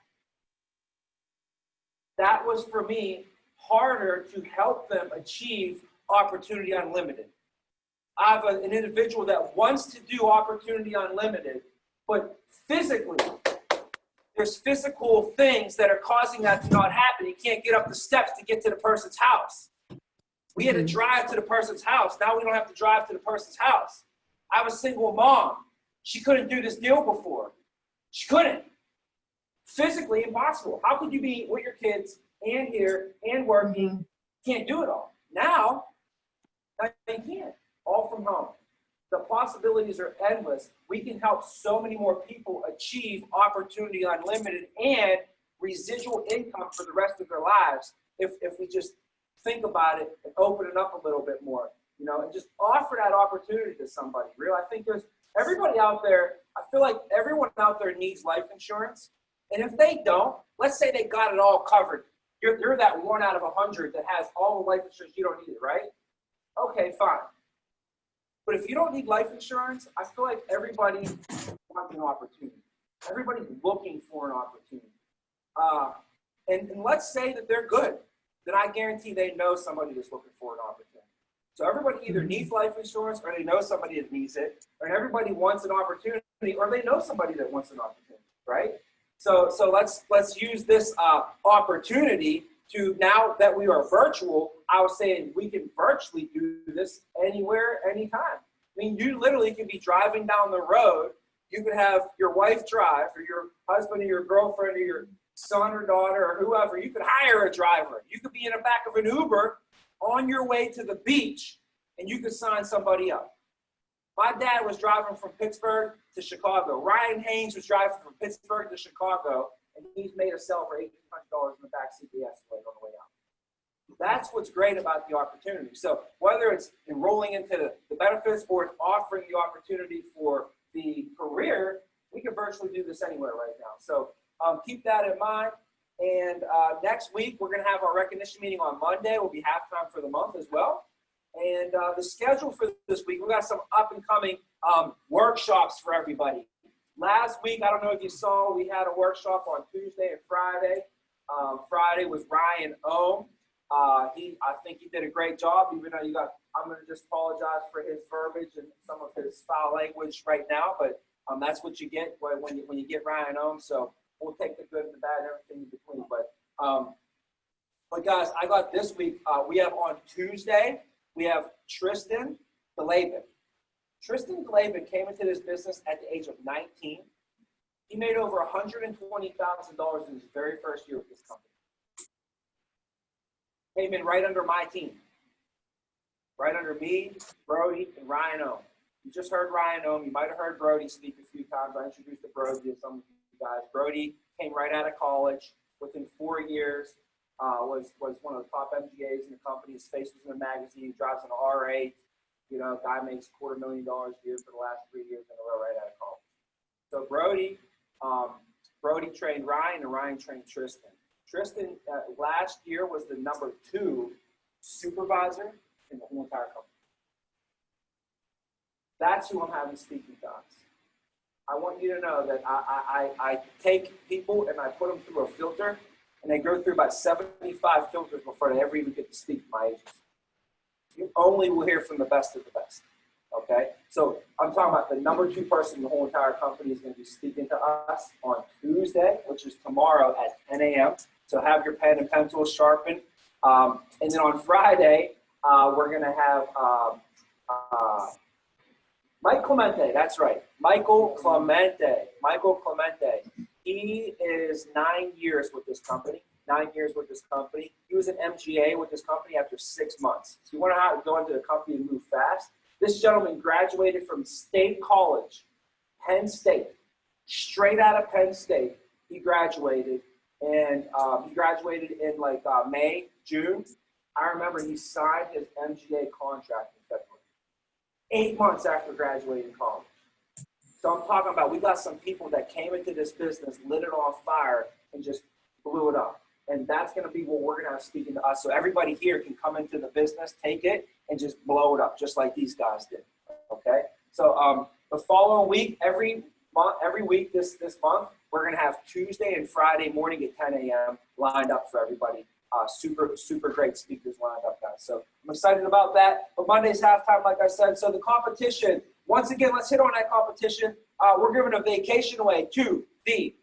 That was, for me, harder to help them achieve Opportunity Unlimited. I have an individual that wants to do Opportunity Unlimited, but physically, there's physical things that are causing that to not happen. You can't get up the steps to get to the person's house. We had to drive to the person's house. Now we don't have to drive to the person's house. I have a single mom. She couldn't do this deal before. She couldn't. Physically impossible. How could you be with your kids and here and working? Can't do it all. Now you can. All from home. The possibilities are endless. We can help so many more people achieve opportunity unlimited and residual income for the rest of their lives if we just think about it and open it up a little bit more, you know, and just offer that opportunity to somebody. I think there's everybody out there. I feel like everyone out there needs life insurance. And if they don't, let's say they got it all covered. You're that 1 out of 100 that has all the life insurance. You don't need it, right? Okay, fine. But if you don't need life insurance, I feel like everybody wants an opportunity. Everybody's looking for an opportunity. And let's say that they're good. Then I guarantee they know somebody that's looking for an opportunity. So everybody either needs life insurance or they know somebody that needs it, or everybody wants an opportunity or they know somebody that wants an opportunity, right? So let's use this opportunity to, now that we are virtual, I was saying we can virtually do this anywhere, anytime. I mean, you literally can be driving down the road. You could have your wife drive, or your husband or your girlfriend or your son or daughter or whoever. You could hire a driver. You could be in the back of an Uber on your way to the beach, and you could sign somebody up. My dad was driving from Pittsburgh to Chicago. Ryan Haynes was driving from Pittsburgh to Chicago, and he's made a sale for $1,800 in the backseat of the Escalade on the way out. That's what's great about the opportunity. So whether it's enrolling into the benefits or it's offering the opportunity for the career, we can virtually do this anywhere right now. So keep that in mind. And next week, we're going to have our recognition meeting on Monday. Will be halftime for the month as well. And the schedule for this week, we got some up and coming workshops for everybody. Last week, I don't know if you saw, we had a workshop on Tuesday and Friday. Friday was Ryan Ohm. I think he did a great job, even though I'm going to just apologize for his verbiage and some of his foul language right now, but that's what you get when you get Ryan Ohm. So we'll take the good and the bad and everything in between. But guys, I got this week, we have on Tuesday, we have Tristan Galabin. Tristan Galabin came into this business at the age of 19. He made over $120,000 in his very first year with this company. Came in right under my team. Right under me, Brody, and Ryan Ohm. You just heard Ryan Ohm. You might have heard Brody speak a few times. I introduced to Brody to some of you guys. Brody came right out of college. Within 4 years, was one of the top MGAs in the company. His face was in the magazine. He drives an R8. You know, guy makes $250,000 a year for the last 3 years in a row right out of college. So Brody trained Ryan, and Ryan trained Tristan. Tristan last year was the number 2 supervisor in the whole entire company. That's who I'm having speaking to us. I want you to know that I take people and I put them through a filter, and they go through about 75 filters before they ever even get to speak to my agents. You only will hear from the best of the best, okay? So I'm talking about the number 2 person in the whole entire company is going to be speaking to us on Tuesday, which is tomorrow at 10 a.m. So have your pen and pencil sharpened. And then on Friday, we're going to have Mike Clemente. That's right. Michael Clemente. Michael Clemente. He is 9 years with this company. 9 years with this company. He was an MGA with this company after 6 months. So you want to go into the company and move fast. This gentleman graduated from State College, Penn State. Straight out of Penn State, he graduated. And he graduated in like May, June. I remember he signed his MGA contract in February. 8 months after graduating college. So I'm talking about, we got some people that came into this business, lit it on fire, and just blew it up. And that's going to be what we're going to have speaking to us. So everybody here can come into the business, take it, and just blow it up, just like these guys did. Okay? So the following week, every week this month, we're going to have Tuesday and Friday morning at 10 a.m. lined up for everybody. Super great speakers lined up, guys. So I'm excited about that. But Monday's halftime, like I said. So the competition, once again, let's hit on that competition. We're giving a vacation away to the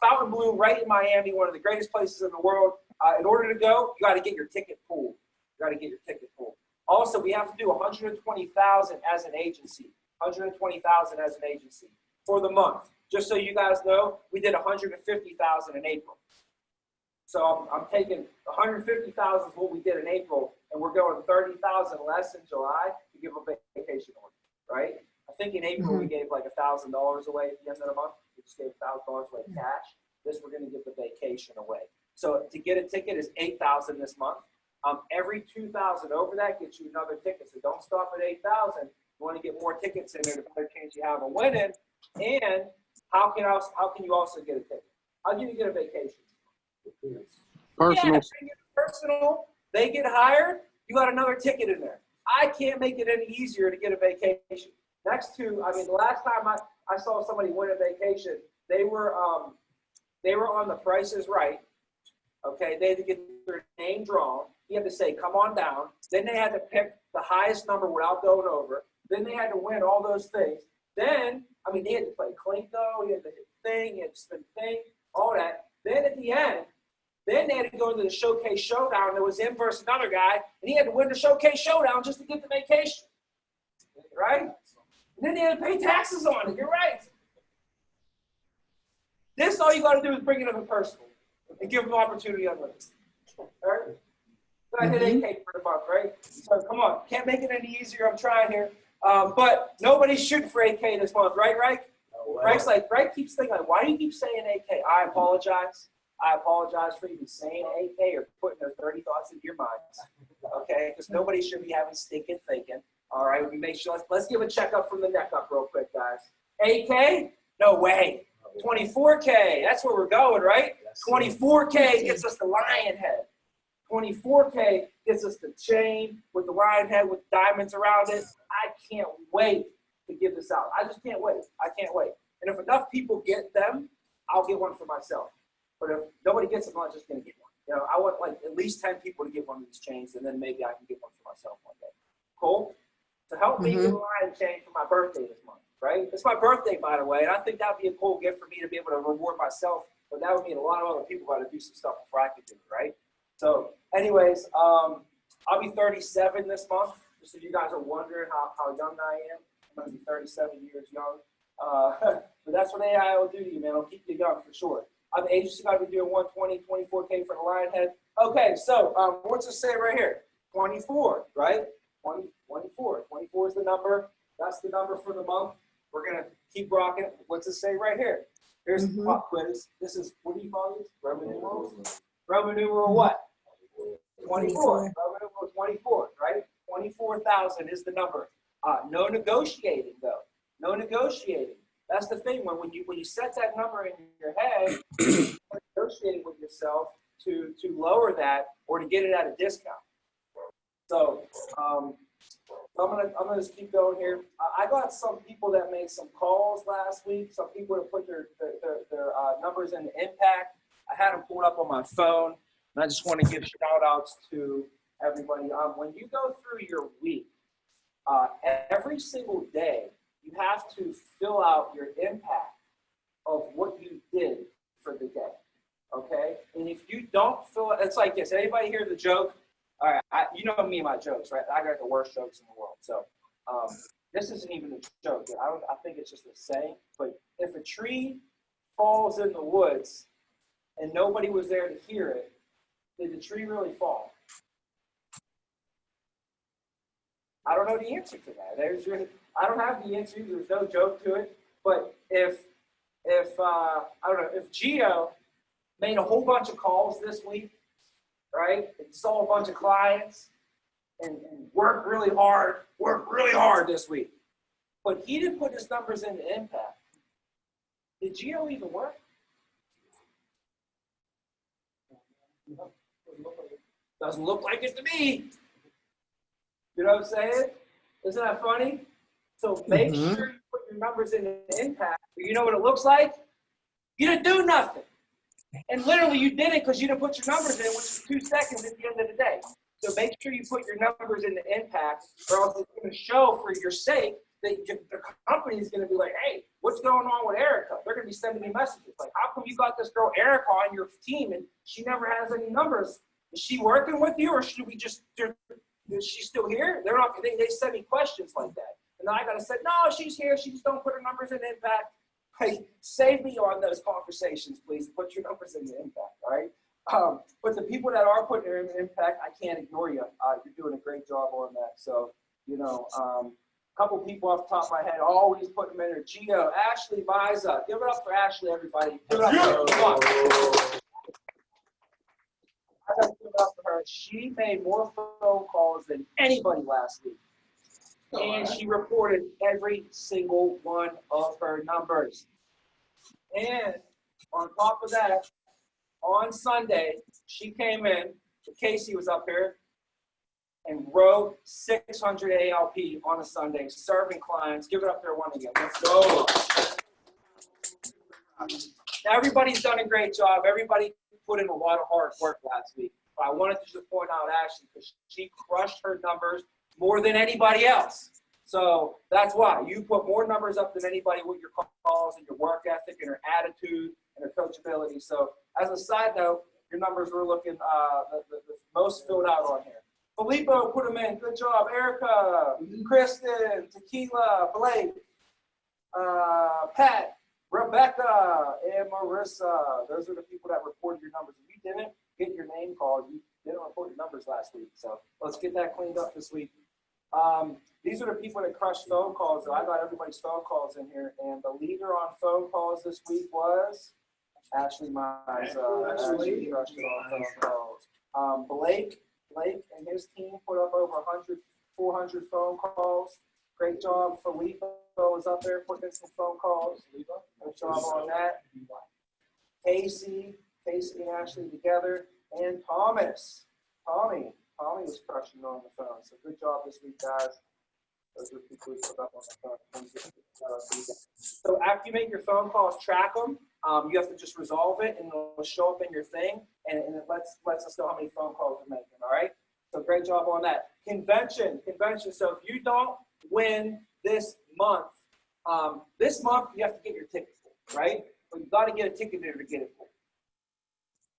Fontainebleau, right in Miami, one of the greatest places in the world. In order to go, you got to get your ticket pulled. You got to get your ticket pulled. Also, we have to do 120,000 as an agency. 120,000 as an agency for the month. Just so you guys know, we did 150,000 in April. So I'm taking 150,000 is what we did in April, and we're going 30,000 less in July to give a vacation order, right? I think in April we gave like $1,000 away at the end of the month. We just gave $1,000 away cash. This we're going to give the vacation away. So to get a ticket is $8,000 this month. Every 2,000 over that gets you another ticket. So don't stop at 8,000. You want to get more tickets in there, the better chance you have of winning. And how can you also get a ticket? How can you get a vacation? Personal. Yeah, personal. They get hired. You got another ticket in there. I can't make it any easier to get a vacation. Next to, I mean, the last time I saw somebody win a vacation, they were on The Price is Right. Okay, they had to get their name drawn. You had to say, come on down. Then they had to pick the highest number without going over. Then they had to win all those things. Then, I mean, they had to play Clinko, he had to hit the thing, he had to spin the thing, all that. Then at the end, then they had to go into the Showcase Showdown. There was him versus another guy, and he had to win the Showcase Showdown just to get the vacation. Right? And then they had to pay taxes on it. You're right. This, all you got to do is bring it up in personal and give them an opportunity on it. All right? So I hit 8K for the month, right? So come on. Can't make it any easier. I'm trying here. But nobody's shooting for 8K this month, right, Reich? Reich keeps thinking, like, why do you keep saying 8K? I apologize. I apologize for even saying 8K or putting those dirty thoughts into your minds. Okay? Because nobody should be having stinking thinking. All right? We make sure. Let's give a checkup from the neck up real quick, guys. 8K? No way. 24K. That's where we're going, right? 24K gets us the lion head. 24K gets us the chain with the lion head with diamonds around it. I can't wait to give this out. I just can't wait. I can't wait. And if enough people get them, I'll get one for myself. But if nobody gets them, I'm just going to get one. You know, I want like at least 10 people to get one of these chains, and then maybe I can get one for myself one day. Cool? To help me get a lion chain for my birthday this month, right? It's my birthday, by the way, and I think that would be a cool gift for me to be able to reward myself. But that would mean a lot of other people got to do some stuff before I could do it, right? So, anyways, I'll be 37 this month. Just so you guys are wondering how young I am. I'm going to be 37 years young. But that's what AI will do to you, man. It'll keep you young for sure. I'm the agency got to be doing 120, 24K for the lion head. Okay, so what's it say right here? 24, right? 24. 24 is the number. That's the number for the month. We're going to keep rocking. What's it say right here? Here's the pop quiz. This is, what do you call these? Roman numerals? Roman numeral what? 24. Roman numeral 24, right? 24,000 is the number. No negotiating, though. No negotiating. That's the thing. When you set that number in your head, you're negotiating with yourself to lower that or to get it at a discount. So I'm gonna just keep going here. I got some people that made some calls last week. Some people that put their numbers in the impact. I had them pulled up on my phone, and I just want to give shout outs to everybody. When you go through your week, every single day, you have to fill out your impact of what you did for the day, okay? And if you don't fill it, it's like this. Anybody hear the joke? All right, you know me and my jokes, right? I got the worst jokes in the world. So this isn't even a joke. I think it's just a saying. But if a tree falls in the woods and nobody was there to hear it, did the tree really fall? I don't know the answer to that. I don't have the answer. There's no joke to it. But if I don't know, if Gio made a whole bunch of calls this week, right, and saw a bunch of clients and worked really hard this week, but he didn't put his numbers into impact, did Gio even work? Doesn't look like it to me. You know what I'm saying? Isn't that funny? So make sure you put your numbers in the impact. You know what it looks like? You didn't do nothing. And literally you did it because you didn't put your numbers in, which is 2 seconds at the end of the day. So make sure you put your numbers in the impact, or else it's going to show for your sake the company is going to be like, hey, what's going on with Erica? They're going to be sending me messages like, how come you got this girl Erica on your team and she never has any numbers? Is she working with you, or should we just? Is she still here? They're not. They send me questions like that, and then I gotta say, no, she's here. She just don't put her numbers in Impact. Like, save me on those conversations, please. Put your numbers in the Impact, all right? But the people that are putting their Impact, I can't ignore you. You're doing a great job on that. So, a couple people off the top of my head, always put them in there. Gio, Ashley, Liza. Give it up for Ashley, everybody. Give it up for her. Come on. I got to give it up for her. She made more phone calls than anybody last week. And she reported every single one of her numbers. And on top of that, on Sunday, she came in, Casey was up here, and wrote 600 ALP on a Sunday, serving clients. Give it up there one again. Let's go. Everybody's done a great job. Everybody put in a lot of hard work last week. But I wanted to just point out Ashley because she crushed her numbers more than anybody else. So that's why you put more numbers up than anybody with your calls and your work ethic and her attitude and her coachability. So as a side note, your numbers were looking the most filled out on here. Filippo put them in. Good job. Erica, Kristen, Tequila, Blake, Pat, Rebecca, and Marissa. Those are the people that reported your numbers. If you didn't get your name called, you didn't report your numbers last week. So let's get that cleaned up this week. These are the people that crushed phone calls. So I got everybody's phone calls in here. And the leader on phone calls this week was Ashley Mize. Ashley crushed it on phone calls. Blake and his team put up over 400 phone calls. Great job. Filippo was up there putting in some phone calls. Good job on that. Casey and Ashley together. And Tommy was crushing on the phone. So good job this week, guys. Those are people who put up on the phone. So after you make your phone calls, track them. You have to just resolve it, and it'll show up in your thing, and it lets us know how many phone calls we're making. All right. So great job on that. Convention. So if you don't win this month you have to get your ticket pulled, right? But you got to get a ticket there to get it pulled.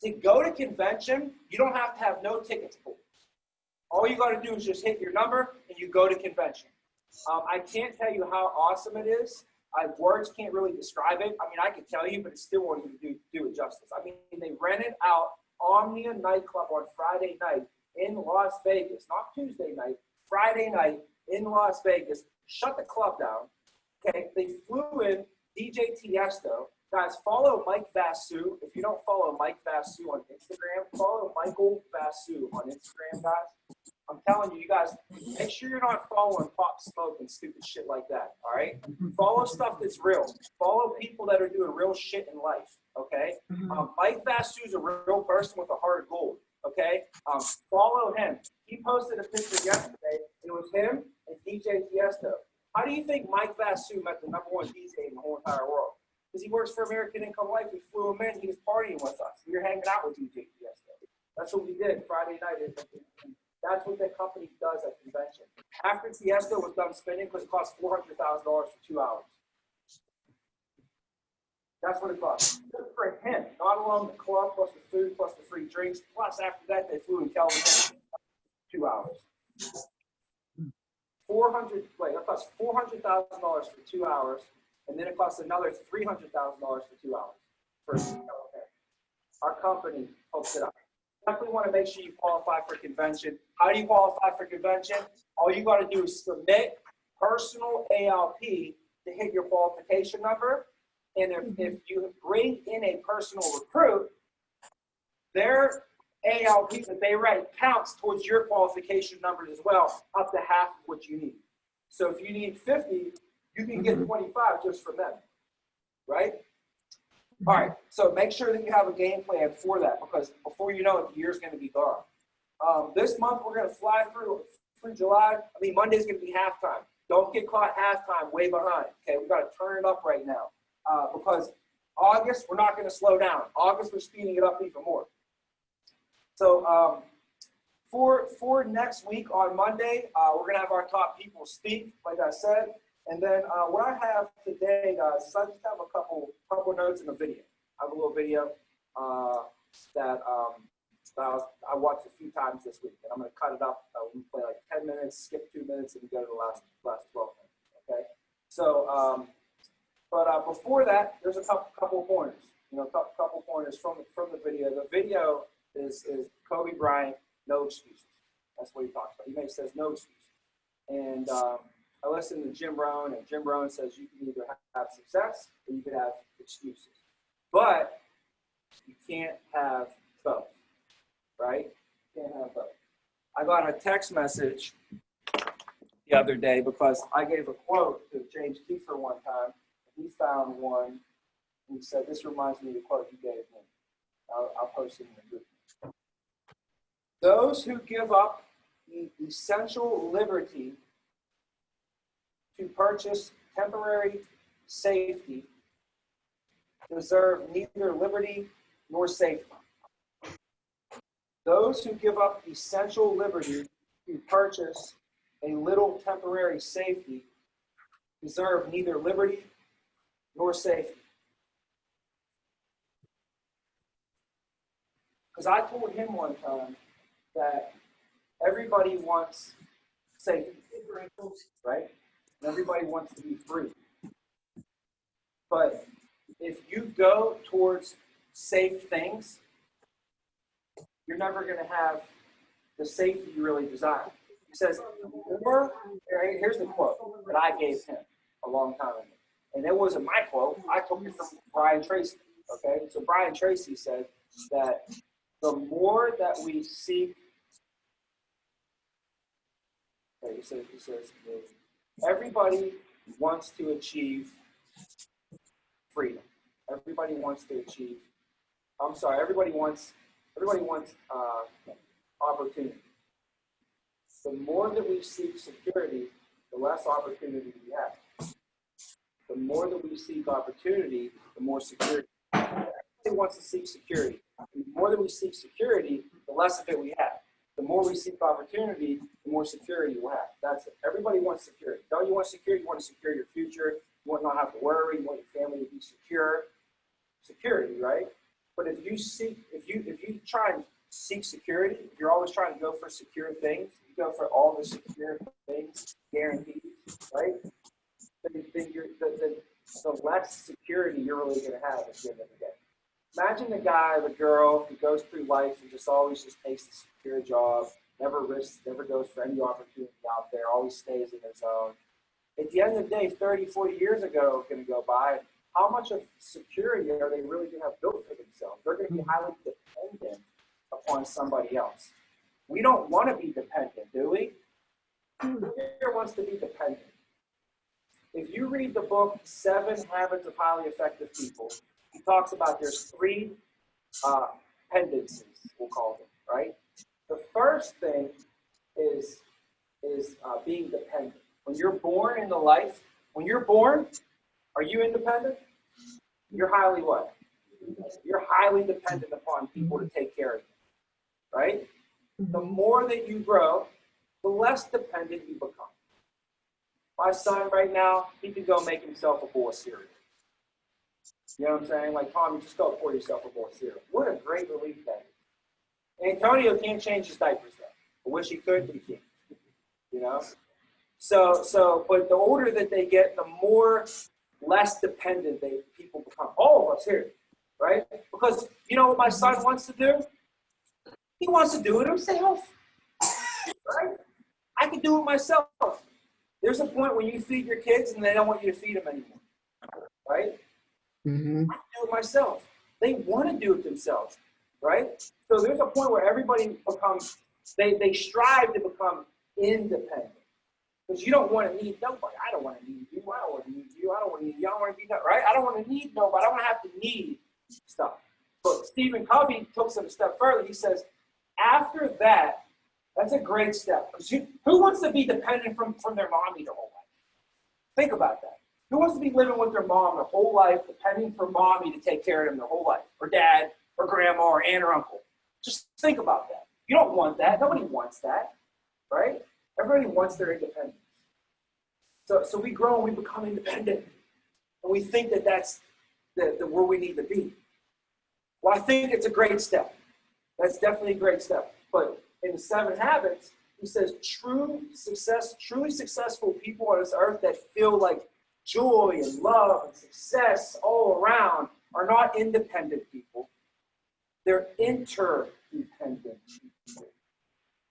To go to convention, you don't have to have no tickets pulled. All you got to do is just hit your number and you go to convention. I can't tell you how awesome it is. Words can't really describe it. I mean, I could tell you, but it still won't even do it justice. I mean, they rented out Omnia nightclub on Friday night in Las Vegas, not Tuesday night, Friday night in Las Vegas. Shut the club down. Okay, they flew in DJ Tiesto. Guys, follow Mike Vasu. If you don't follow Mike Vasu on Instagram, follow Michael Vasu on Instagram, guys. I'm telling you, you guys, make sure you're not following Pop Smoke and stupid shit like that, all right? Follow stuff that's real. Follow people that are doing real shit in life, okay? Mike Vasu's a real person with a heart of gold, okay? Follow him. He posted a picture yesterday. It was him and DJ Tiesto. How do you think Mike Vasu met the #1 DJ in the whole entire world? Because he works for American Income Life. We flew him in. He was partying with us. We were hanging out with DJ Tiesto. That's what we did Friday night. That's what that company does at convention. After Tiesto was done spinning, because it cost $400,000 for 2 hours. That's what it cost. Just for him, not alone the club, plus the food, plus the free drinks. Plus, after that, they flew in Kelvin 2 hours. It cost $400,000 for 2 hours, and then it costs another $300,000 for 2 hours. Our company hooks it up. Definitely want to make sure you qualify for convention. How do you qualify for convention? All you got to do is submit personal ALP to hit your qualification number. And if you bring in a personal recruit, their ALP that they write counts towards your qualification numbers as well, up to half of what you need. So if you need 50, you can get 25 just from them, right? All right, so make sure that you have a game plan for that, because before you know it, the year's going to be gone. This month, we're going to fly through July. Monday's going to be halftime. Don't get caught halftime way behind, okay? We've got to turn it up right now, because August, we're not going to slow down. August, we're speeding it up even more. So for next week on Monday, we're going to have our top people speak, like I said. And then what I have today, guys, is I just have a couple notes in a video. I have a little video that I watched a few times this week, and I'm going to cut it up. We play like 10 minutes, skip 2 minutes, and go to the last 12 minutes. Okay. So, but before that, there's a couple pointers. You know, couple pointers from the video. The video is Kobe Bryant, no excuses. That's what he talks about. He says no excuses. And I listened to Jim Rohn, and Jim Rohn says you can either have success or you can have excuses, but you can't have both, right? You can't have both. I got a text message the other day because I gave a quote to James Kiefer one time. He found one, and he said, "This reminds me of the quote you gave me." I'll post it in the group. Those who give up the essential liberty to purchase temporary safety deserve neither liberty nor safety. Those who give up essential liberty to purchase a little temporary safety deserve neither liberty nor safety. Because I told him one time that everybody wants safety, right? And everybody wants to be free. But if you go towards safe things, you're never going to have the safety you really desire. He says, here's the quote that I gave him a long time ago. And it wasn't my quote. I took it from Brian Tracy. Okay? So Brian Tracy said that the more that we seek, he says, everybody wants to achieve freedom. Everybody wants to achieve, everybody wants opportunity. The more that we seek security, the less opportunity we have. The more that we seek opportunity, the more security. Everybody wants to seek security. The more that we seek security, the less of it we have. The more we seek opportunity, the more security you have. That's it. Everybody wants security. Don't you want security? You want to secure your future. You want to not have to worry. You want your family to be secure. Security, right? But if you try and seek security, if you're always trying to go for secure things, you go for all the secure things, guaranteed, right? Then you're, the less security you're really going to have at the end of the day. Imagine the guy or the girl who goes through life and just always just takes the secure job, never risks, never goes for any opportunity out there, always stays in their zone. At the end of the day, 30, 40 years ago going to go by, how much of security are they really going to have built for themselves? They're going to be highly dependent upon somebody else. We don't want to be dependent, do we? Who here wants to be dependent? If you read the book, 7 Habits of Highly Effective People, he talks about there's 3 pendencies, we'll call them, right? The first thing is being dependent. When you're born into life, are you independent? You're highly what? You're highly dependent upon people to take care of you, right? The more that you grow, the less dependent you become. My son right now, he can go make himself a bowl of cereal. You know what I'm saying? Like, Tommy, just go pour yourself a bowl of cereal. What a great relief that is. Antonio can't change his diapers, though. I wish he could, but he can't. You know? So, but the older that they get, the more less dependent people become. All of us here, right? Because you know what my son wants to do? He wants to do it himself, right? I can do it myself. There's a point when you feed your kids and they don't want you to feed them anymore, right? Mm-hmm. I can do it myself. They want to do it themselves, right? So there's a point where everybody becomes, they strive to become independent. Because you don't want to need nobody. I don't want to need you. I don't want to need you. I don't want to need you. I don't want to be that, right? I don't want to need nobody. I don't want to have to need stuff. But Stephen Covey took it a step further. He says, after that, that's a great step. Because who wants to be dependent from their mommy their whole life? Think about that. Who wants to be living with their mom their whole life, depending for mommy to take care of them their whole life? Or dad, or grandma, or aunt, or uncle? Just think about that. You don't want that. Nobody wants that, right? Everybody wants their independence. So we grow and we become independent. And we think that that's where we need to be. Well, I think it's a great step. That's definitely a great step. But in the 7 Habits, he says truly successful people on this earth that feel like joy and love and success all around are not independent people. They're interdependent people.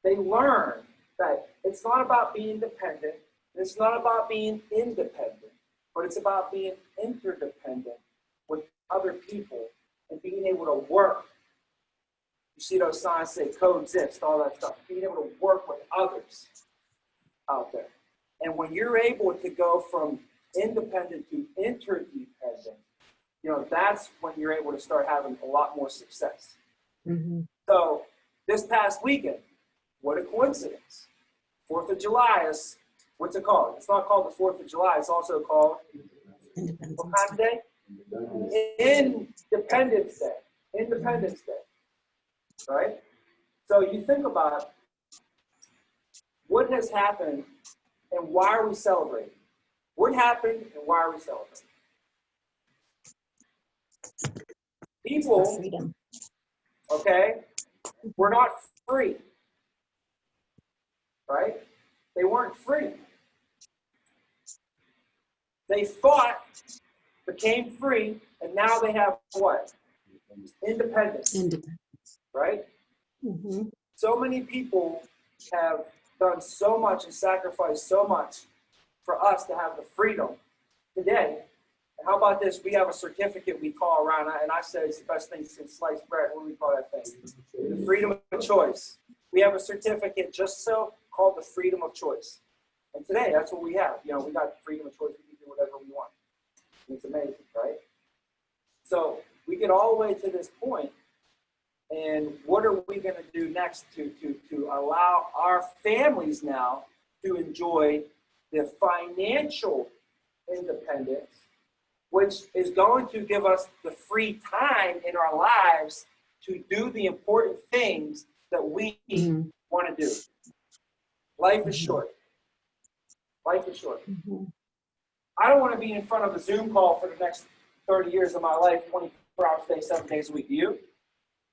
They learn that it's not about being dependent, it's not about being independent, but it's about being interdependent with other people and being able to work. You see those signs say coexist, all that stuff. Being able to work with others out there. And when you're able to go from independent to interdependent, that's when you're able to start having a lot more success. Mm-hmm. So this past weekend, what a coincidence. 4th of July is, what's it called? It's not called the 4th of July. It's also called, what kind of day? Independence Day. Independence Day. Right? So you think about what has happened and why are we celebrating? What happened and why are we celebrating? People, Freedom. okay, were not free. Right? They weren't free. They fought, became free, and now they have what? Independence. Right? Mm-hmm. So many people have done so much and sacrificed so much for us to have the freedom today. And how about this? We have a certificate we call around, and I say it's the best thing since sliced bread. What do we call that thing? The freedom of choice. We have a certificate just so called the freedom of choice. And today, that's what we have. We got the freedom of choice. We can do whatever we want. It's amazing, right? So we get all the way to this point, and what are we going to do next to allow our families now to enjoy the financial independence, which is going to give us the free time in our lives to do the important things that we want to do. Life is short. Life is short. Mm-hmm. I don't want to be in front of a Zoom call for the next 30 years of my life, 24 hours a day, 7 days a week. Do you?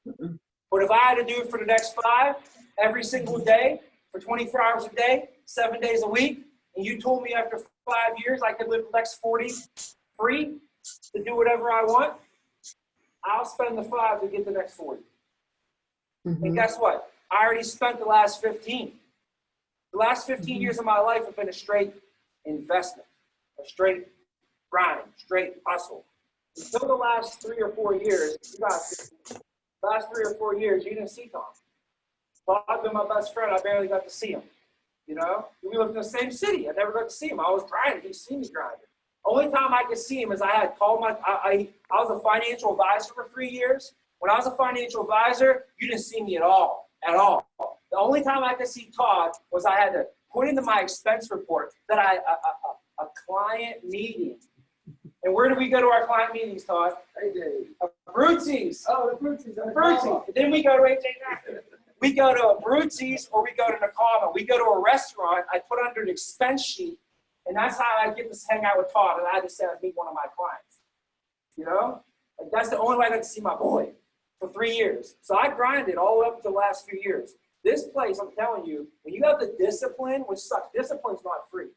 Mm-mm. But if I had to do it for the next 5, every single day, for 24 hours a day, 7 days a week, and you told me after 5 years I could live the next 40 free to do whatever I want, I'll spend the 5 to get the next 40. Mm-hmm. And guess what? I already spent the last 15. The last 15 years of my life have been a straight investment, a straight grind, straight hustle. Until the last 3 or 4 years, you didn't see Tom. Bob's been my best friend. I barely got to see him. We lived in the same city. I never got to see him. I was grinding. He'd see me grinding. Only time I could see him is I had called I was a financial advisor for 3 years. When I was a financial advisor, you didn't see me at all. The only time I could see Todd was I had to put into my expense report that a client meeting. And where do we go to our client meetings, Todd? Brutzi's. Oh, the Brutzi's. And then we go to AJ Knacker. We go to a Brutzi's or we go to Nakama. We go to a restaurant. I put under an expense sheet, and that's how I get to hang out with Todd. And I just said I meet one of my clients. Like that's the only way I got to see my boy for 3 years. So I grinded all up to the last few years. This place, I'm telling you, when you have the discipline, which sucks, discipline's not free.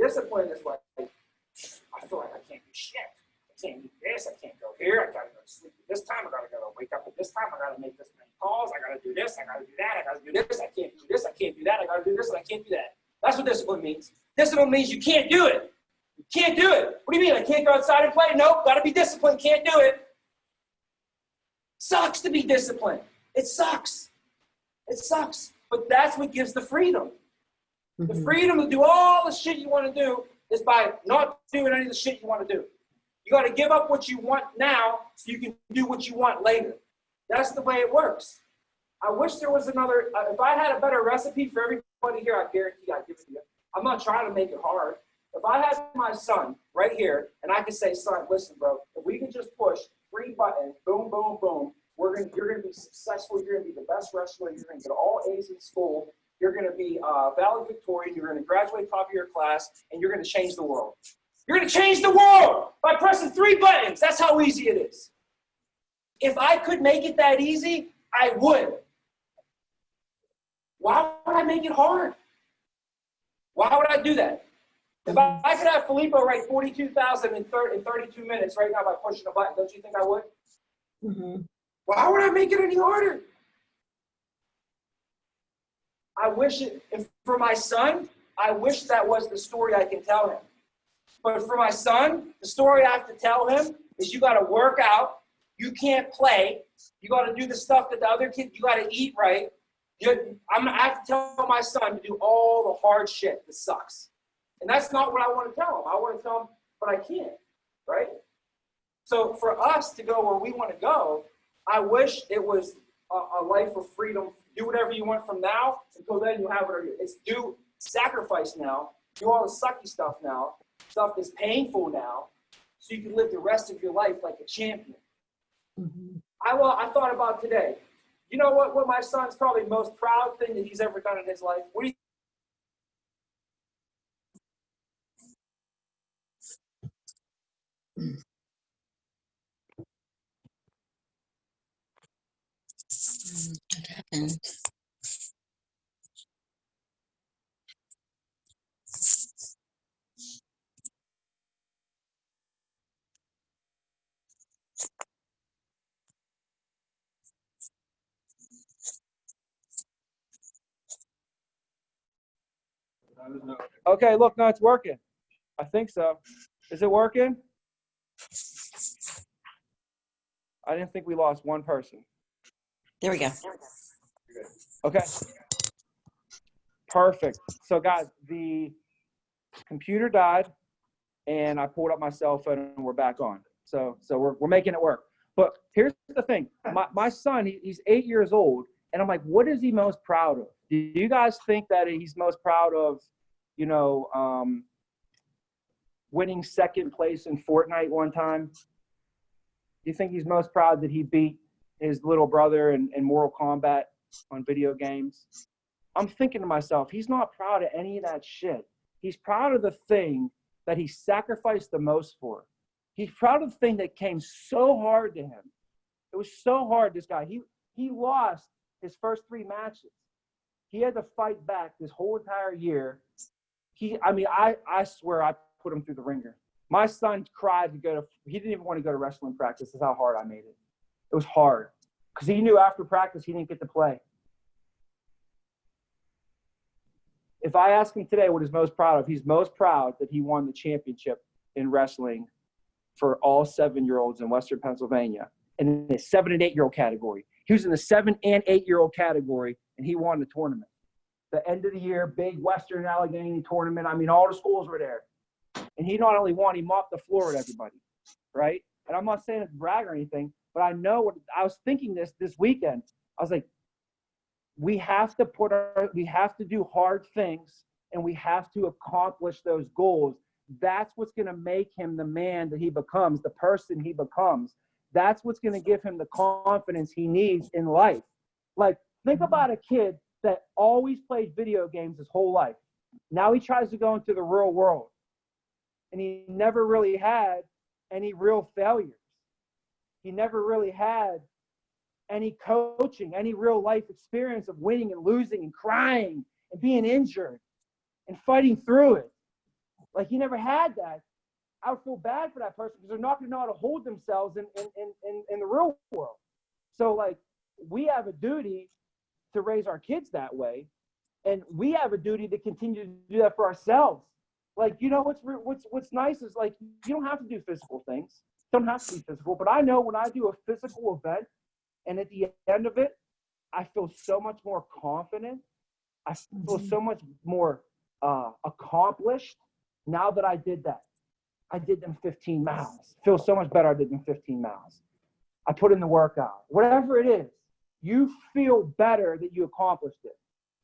Discipline is like, I feel like I can't do shit. I can't do this. I can't go here. I gotta go to sleep at this time. I gotta go wake up at this time. I gotta make this many calls. I gotta do this. I gotta do that. I gotta do this. I can't do this. I can't do that. I gotta do this and I can't do that. That's what discipline means. Discipline means you can't do it. You can't do it. What do you mean? I can't go outside and play? Nope. Gotta be disciplined. Can't do it. Sucks to be disciplined. It sucks. It sucks. But that's what gives the freedom. The freedom to do all the shit you want to do is by not doing any of the shit you want to do. You got to give up what you want now so you can do what you want later. That's the way it works. I wish there was another, if I had a better recipe for everybody here, I guarantee I'd give it to you. I'm not trying to make it hard. If I had my son right here and I could say, son, listen, bro, if we could just push 3 buttons, boom, boom, boom, you're going to be successful. You're going to be the best wrestler. You're going to get all A's in school. you're going to be valedictorian, you're going to graduate top of your class, and you're going to change the world. You're going to change the world by pressing 3 buttons. That's how easy it is. If I could make it that easy, I would. Why would I make it hard? Why would I do that? If I could have Filippo write 42,000 in 32 minutes right now by pushing a button, don't you think I would? Mm-hmm. Why would I make it any harder? I wish it, if for my son, I wish that was the story I can tell him. But for my son, the story I have to tell him is you got to work out, you can't play, you got to do the stuff that the other kids, you got to eat right. I have to tell my son to do all the hard shit that sucks. And that's not what I want to tell him. I want to tell him, but I can't, right? So for us to go where we want to go, I wish it was a life of freedom. Do whatever you want from now until then you have whatever you. It's do sacrifice now, do all the sucky stuff now, stuff that's painful now, so you can live the rest of your life like a champion. Mm-hmm. I thought about today. You know what my son's probably the most proud thing that he's ever done in his life? What do you What happened? Okay, look, no, it's working. I think so. Is it working? I didn't think we lost one person. There we go. Okay. Perfect. So, guys, the computer died, and I pulled up my cell phone, and we're back on. So we're making it work. But here's the thing. My son, he's 8 years old, and I'm like, what is he most proud of? Do you guys think that he's most proud of, winning second place in Fortnite one time? Do you think he's most proud that he beat his little brother in Mortal Kombat on video games? I'm thinking to myself, he's not proud of any of that shit. He's proud of the thing that he sacrificed the most for. He's proud of the thing that came so hard to him. It was so hard, this guy. He lost his first 3 matches. He had to fight back this whole entire year. I swear I put him through the ringer. My son cried he didn't even want to go to wrestling practice. That's how hard I made it. It was hard because he knew after practice he didn't get to play. If I ask him today what he's most proud of, he's most proud that he won the championship in wrestling for all 7-year-olds in Western Pennsylvania in the 7 and 8-year-old category. He was in the 7 and 8-year-old category, and he won the tournament. The end of the year, big Western Allegheny tournament. I mean, all the schools were there. And he not only won, he mopped the floor with everybody, right? And I'm not saying it to brag or anything, but I know what I was thinking this weekend. I was like, we have to do hard things, and we have to accomplish those goals. That's what's going to make him the man that he becomes, the person he becomes. That's what's going to give him the confidence he needs in life. Like, think about a kid that always played video games his whole life. Now he tries to go into the real world, and he never really had any real failures. He never really had any coaching, any real life experience of winning and losing and crying and being injured and fighting through it. Like, he never had that. I would feel bad for that person because they're not going to know how to hold themselves in the real world. So, like, we have a duty to raise our kids that way, and we have a duty to continue to do that for ourselves. Like, what's nice is, like, you don't have to do physical things. You don't have to be physical, but I know when I do a physical event, and at the end of it, I feel so much more confident. I feel so much more accomplished now that I did that. I did them 15 miles. Feel so much better I did them 15 miles. I put in the workout. Whatever it is, you feel better that you accomplished it.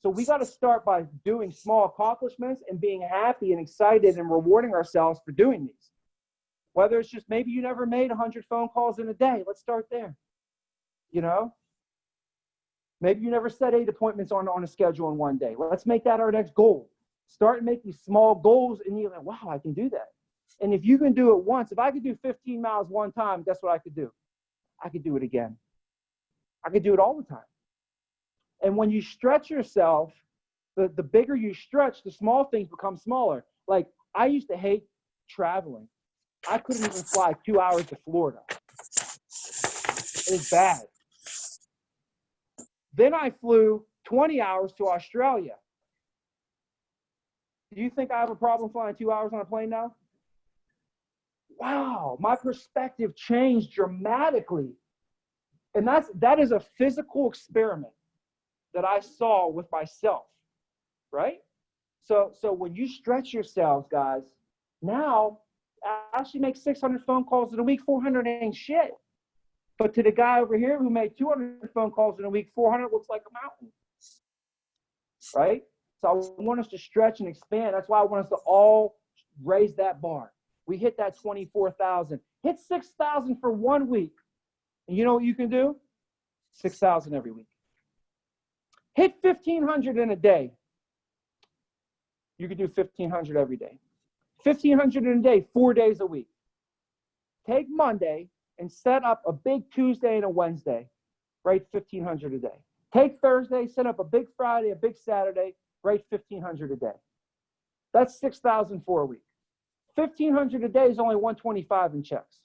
So we got to start by doing small accomplishments and being happy and excited and rewarding ourselves for doing these. Whether it's just maybe you never made 100 phone calls in a day. Let's start there. Maybe you never set 8 appointments on a schedule in one day. Let's make that our next goal. Start making small goals, and you're like, wow, I can do that. And if you can do it once, if I could do 15 miles one time, guess what I could do? I could do it again. I could do it all the time. And when you stretch yourself, the bigger you stretch, the small things become smaller. Like, I used to hate traveling. I couldn't even fly 2 hours to Florida. It was bad. Then I flew 20 hours to Australia. Do you think I have a problem flying 2 hours on a plane now? Wow, my perspective changed dramatically. And that is a physical experiment that I saw with myself, right? So when you stretch yourselves, guys, now I actually make 600 phone calls in a week. 400 ain't shit. But to the guy over here who made 200 phone calls in a week, 400 looks like a mountain, right? So I want us to stretch and expand. That's why I want us to all raise that bar. We hit that 24,000. Hit 6,000 for 1 week. And you know what you can do? 6,000 every week. Hit 1,500 in a day. You can do 1,500 every day. 1,500 in a day, 4 days a week. Take Monday and set up a big Tuesday and a Wednesday. Write 1,500 a day. Take Thursday, set up a big Friday, a big Saturday. Write 1,500 a day. That's 6,000 for a week. 1,500 a day is only $125 in checks.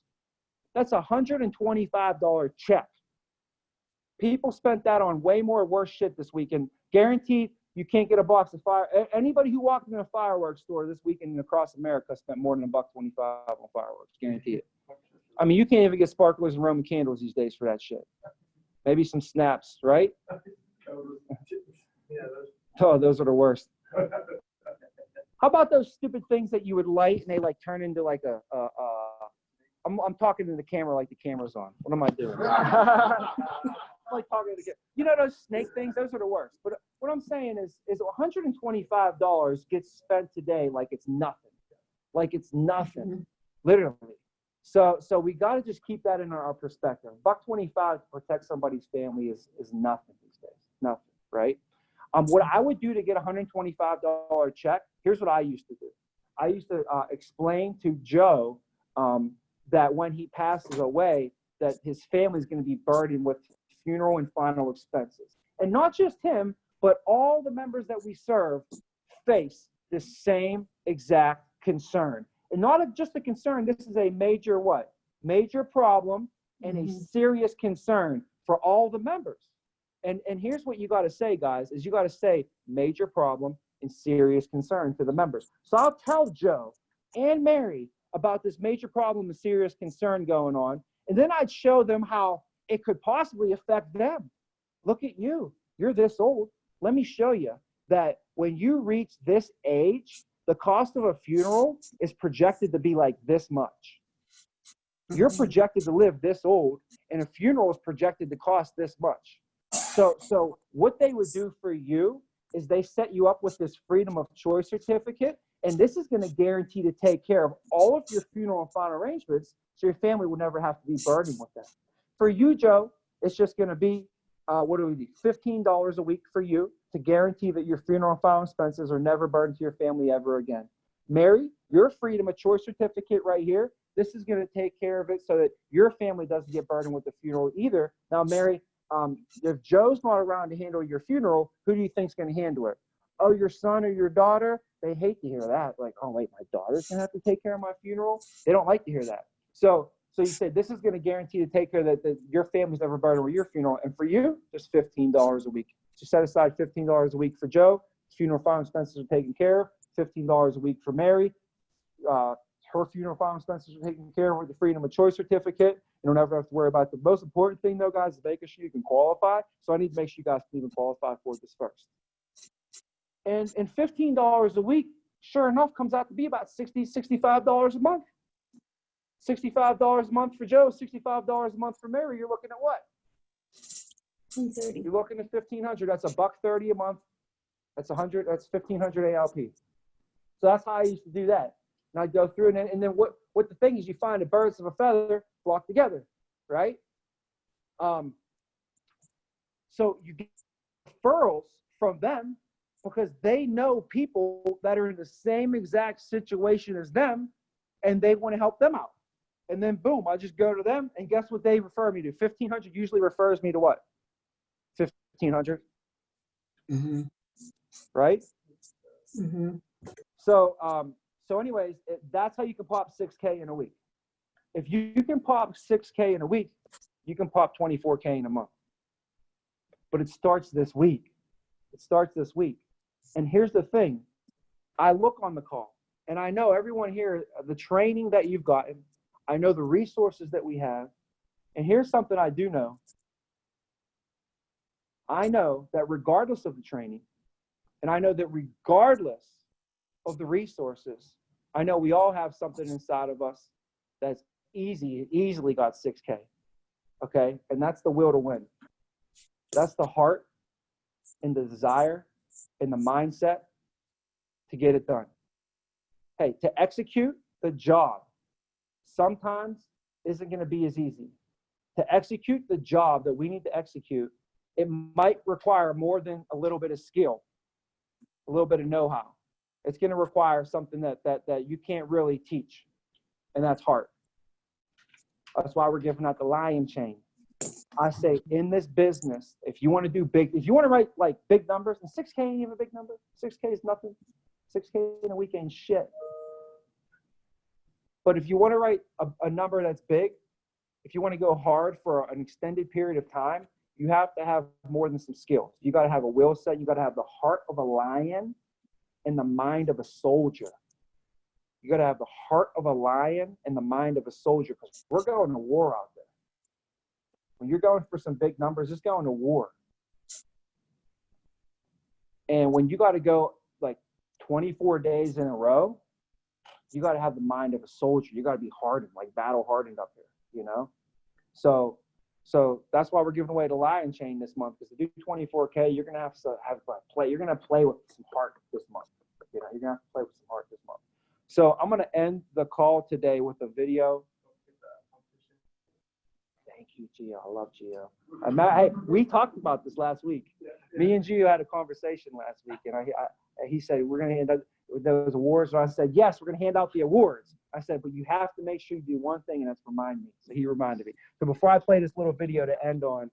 That's a $125 check. People spent that on way more worse shit this weekend. Guaranteed you can't get a box of fire. Anybody who walked in a fireworks store this weekend across America spent more than $1.25 on fireworks. Guarantee it. I mean, you can't even get sparklers and Roman candles these days for that shit. Maybe some snaps, right? Oh, those are the worst. How about those stupid things that you would light and they like turn into like I'm talking to the camera like the camera's on. What am I doing? I'm like talking to the camera. You know those snake things? Those are the worst. But what I'm saying is $125 gets spent today like it's nothing. Like it's nothing, literally. So we got to just keep that in our perspective. $125 to protect somebody's family is nothing these days. Nothing, right? What I would do to get a $125 check, here's what I used to do. I used to explain to Joe that when he passes away, that his family is going to be burdened with funeral and final expenses. And not just him, but all the members that we serve face the same exact concern. And not just a concern, this is a major what? Major problem and a serious concern for all the members. And here's what you got to say, guys, is you got to say major problem and serious concern to the members. So I'll tell Joe and Mary about this major problem and serious concern going on. And then I'd show them how it could possibly affect them. Look at you. You're this old. Let me show you that when you reach this age, the cost of a funeral is projected to be like this much. You're projected to live this old, and a funeral is projected to cost this much. So what they would do for you is they set you up with this freedom of choice certificate, and this is going to guarantee to take care of all of your funeral and final arrangements, so your family will never have to be burdened with that. For you, Joe, it's just going to be, what do we do? $15 a week for you to guarantee that your funeral and final expenses are never burdened to your family ever again. Mary, your freedom of choice certificate right here, this is going to take care of it so that your family doesn't get burdened with the funeral either. Now, Mary, if Joe's not around to handle your funeral, who do you think's going to handle it? Oh, your son or your daughter? They hate to hear that. Like, oh, wait, my daughter's going to have to take care of my funeral? They don't like to hear that. So you said this is going to guarantee to take care of that your family's never burdened with your funeral. And for you, just $15 a week. So set aside $15 a week for Joe. Funeral final expenses are taken care of. $15 a week for Mary. Her funeral final expenses are taken care of with the freedom of choice certificate. You don't ever have to worry about the most important thing, though, guys, is making sure you can qualify. So I need to make sure you guys can even qualify for this first. And $15 a week, sure enough, comes out to be about $60, $65 a month. $65 a month for Joe, $65 a month for Mary. You're looking at what? $130. You're looking at $1,500. That's $130 a month. That's $1,500 ALP. So that's how I used to do that. And I'd go through, and then what the thing is, you find the birds of a feather flock together, right? So you referrals from them because they know people that are in the same exact situation as them and they want to help them out. And then boom, I just go to them and guess what they refer me to? 1,500 usually refers me to what? 1,500, Mm-hmm. right? Mm-hmm. So anyways, that's how you can pop 6K in a week. If you can pop 6K in a week, you can pop 24K in a month. But it starts this week. It starts this week. And here's the thing. I look on the call and I know everyone here, the training that you've gotten, I know the resources that we have. And here's something I do know. I know that regardless of the training, and I know that regardless of the resources, I know we all have something inside of us that's easily got 6K. Okay. And that's the will to win. That's the heart and the desire and the mindset to get it done. Hey, to execute the job sometimes isn't going to be as easy. To execute the job that we need to execute, it might require more than a little bit of skill, a little bit of know-how. It's going to require something that you can't really teach, and that's heart. That's why we're giving out the lion chain. I say in this business, if you want to do big, if you want to write like big numbers, and 6K ain't even a big number. 6K is nothing. 6K in a week ain't shit. But if you want to write a number that's big, if you want to go hard for an extended period of time, you have to have more than some skills. You got to have a will set. You got to have the heart of a lion and the mind of a soldier. You got to have the heart of a lion and the mind of a soldier because we're going to war out there. When you're going for some big numbers, it's going to war. And when you got to go like 24 days in a row, you got to have the mind of a soldier. You got to be hardened, like battle hardened up here, you know? So that's why we're giving away the lion chain this month, because to do 24K, you're going to have to play. You're going to play with some heart this month. You know, you're going to have to play with some heart this month. So I'm going to end the call today with a video. Thank you, Gio. I love Gio. Hey, we talked about this last week. Me and Gio had a conversation last week, and he said, we're going to hand out those awards. And I said, yes, we're going to hand out the awards. I said, but you have to make sure you do one thing, and that's remind me. So he reminded me. So before I play this little video to end on,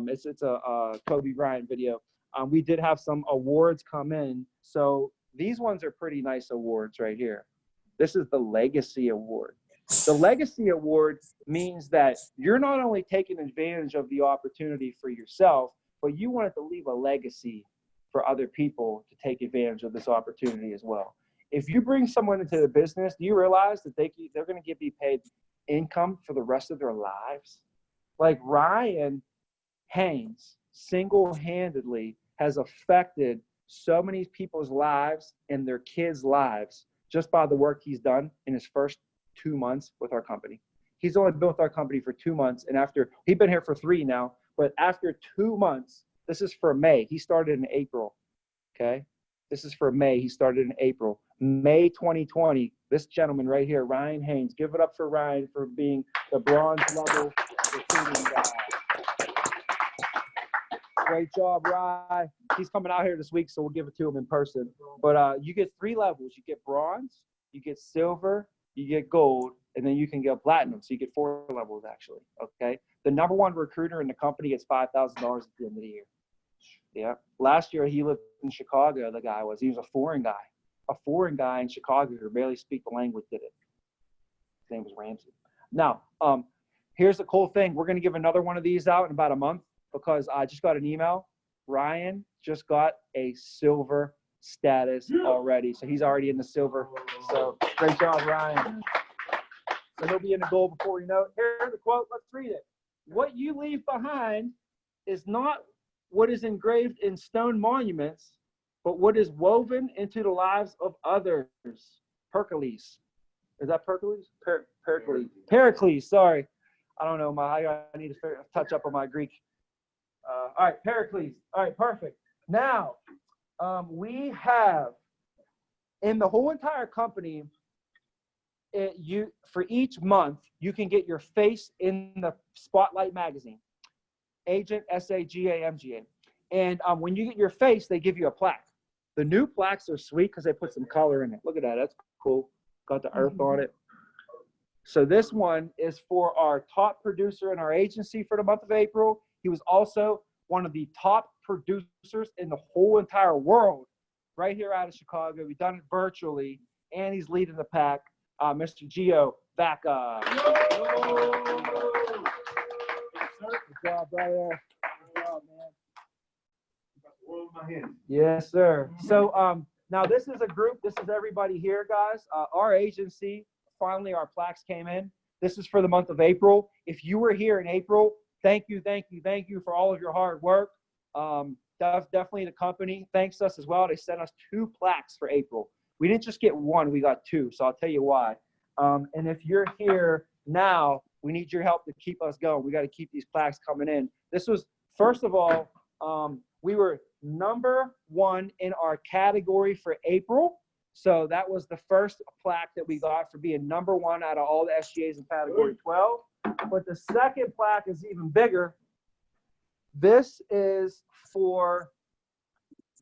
it's a Kobe Bryant video. We did have some awards come in. So these ones are pretty nice awards right here. This is the Legacy Award. The Legacy Award means that you're not only taking advantage of the opportunity for yourself, but you wanted to leave a legacy for other people to take advantage of this opportunity as well. If you bring someone into the business, do you realize that they're going to be paid income for the rest of their lives? Like Ryan Haynes single-handedly has affected so many people's lives and their kids' lives just by the work he's done in his first 2 months with our company. He's only been with our company for 2 months, and he's been here for 3 now, but after 2 months, this is for May. He started in April, okay? This is for May. He started in April. May 2020, this gentleman right here, Ryan Haynes. Give it up for Ryan for being the bronze level recruiting guy. Great job, Ryan. He's coming out here this week, so we'll give it to him in person. But you get 3 levels. You get bronze, you get silver, you get gold, and then you can get platinum. So you get 4 levels, actually, okay? The number 1 recruiter in the company gets $5,000 at the end of the year. Yeah. Last year, he lived in Chicago, the guy was. He was a foreign guy. A foreign guy in Chicago who could barely speak the language did it. His name was Ramsey. Now, here's the cool thing. We're going to give another one of these out in about a month because I just got an email. Ryan just got a silver status already. So he's already in the silver. So great job, Ryan. So he'll be in the gold before you know it. Here's the quote. Let's read it. What you leave behind is not what is engraved in stone monuments, but what is woven into the lives of others. Pericles. Is that Pericles? Pericles. Pericles, sorry. I don't know. I need to touch up on my Greek. All right, Pericles. All right, perfect. Now, we have, in the whole entire company, for each month, you can get your face in the Spotlight magazine. Agent, S-A-G-A-M-G-A. And when you get your face, they give you a plaque. The new plaques are sweet because they put some color in it. Look at that. That's cool. Got the earth on it. So this one is for our top producer in our agency for the month of April. He was also one of the top producers in the whole entire world right here out of Chicago. We've done it virtually, and he's leading the pack, Mr. Gio Vaca. Good job, brother. Good job, man. Yes, sir. So now this is a group. This is everybody here, guys. Our agency, finally our plaques came in. This is for the month of April. If you were here in April, thank you for all of your hard work. Definitely the company thanks us as well. They sent us 2 plaques for April. We didn't just get 1, we got 2. So I'll tell you why. And if you're here now, we need your help to keep us going. We got to keep these plaques coming in. This was, first of all, we were number 1 in our category for April. So that was the first plaque that we got for being number 1 out of all the SGAs in category 12. But the second plaque is even bigger. This is for,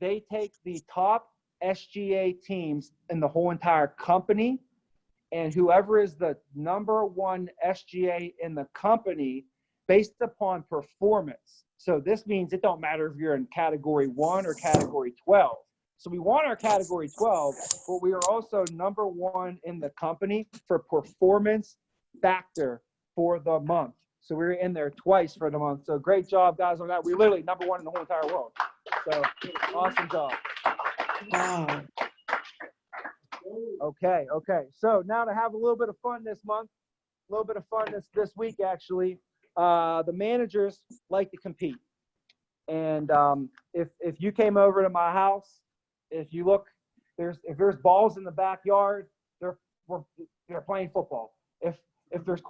they take the top SGA teams in the whole entire company, and whoever is the number 1 SGA in the company based upon performance. So this means it don't matter if you're in category 1 or category 12. So we want our category 12, but we are also number 1 in the company for performance factor for the month. So we were in there twice for the month. So great job, guys, on that. We're literally number 1 in the whole entire world. So awesome job. Wow. Okay. So now to have a little bit of fun this month, a little bit of fun this week, actually. The managers like to compete. And if you came over to my house, if you look, if there's balls in the backyard, they're playing football. If there's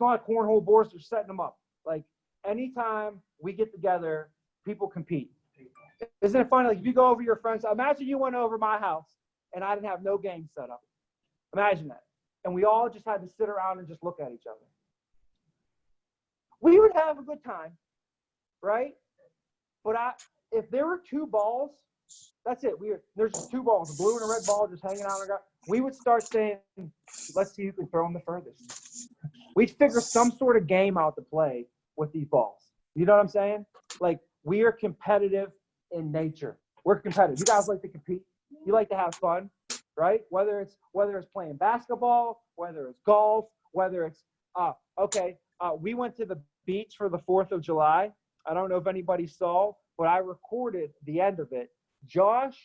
not cornhole boards, they're setting them up. Like anytime we get together, people compete. Isn't it funny? Like if you go over your friends, imagine you went over my house and I didn't have no game set up. Imagine that. And we all just had to sit around and just look at each other. We would have a good time, right? But if there were 2 balls, that's it. There's just 2 balls, a blue and a red ball just hanging out. We would start saying, let's see who can throw them the furthest. We'd figure some sort of game out to play with these balls. You know what I'm saying? Like, we are competitive in nature. We're competitive. You guys like to compete. You like to have fun, right? Whether it's playing basketball, whether it's golf, whether it's we went to the beach for the 4th of July. I don't know if anybody saw, but I recorded the end of it. Josh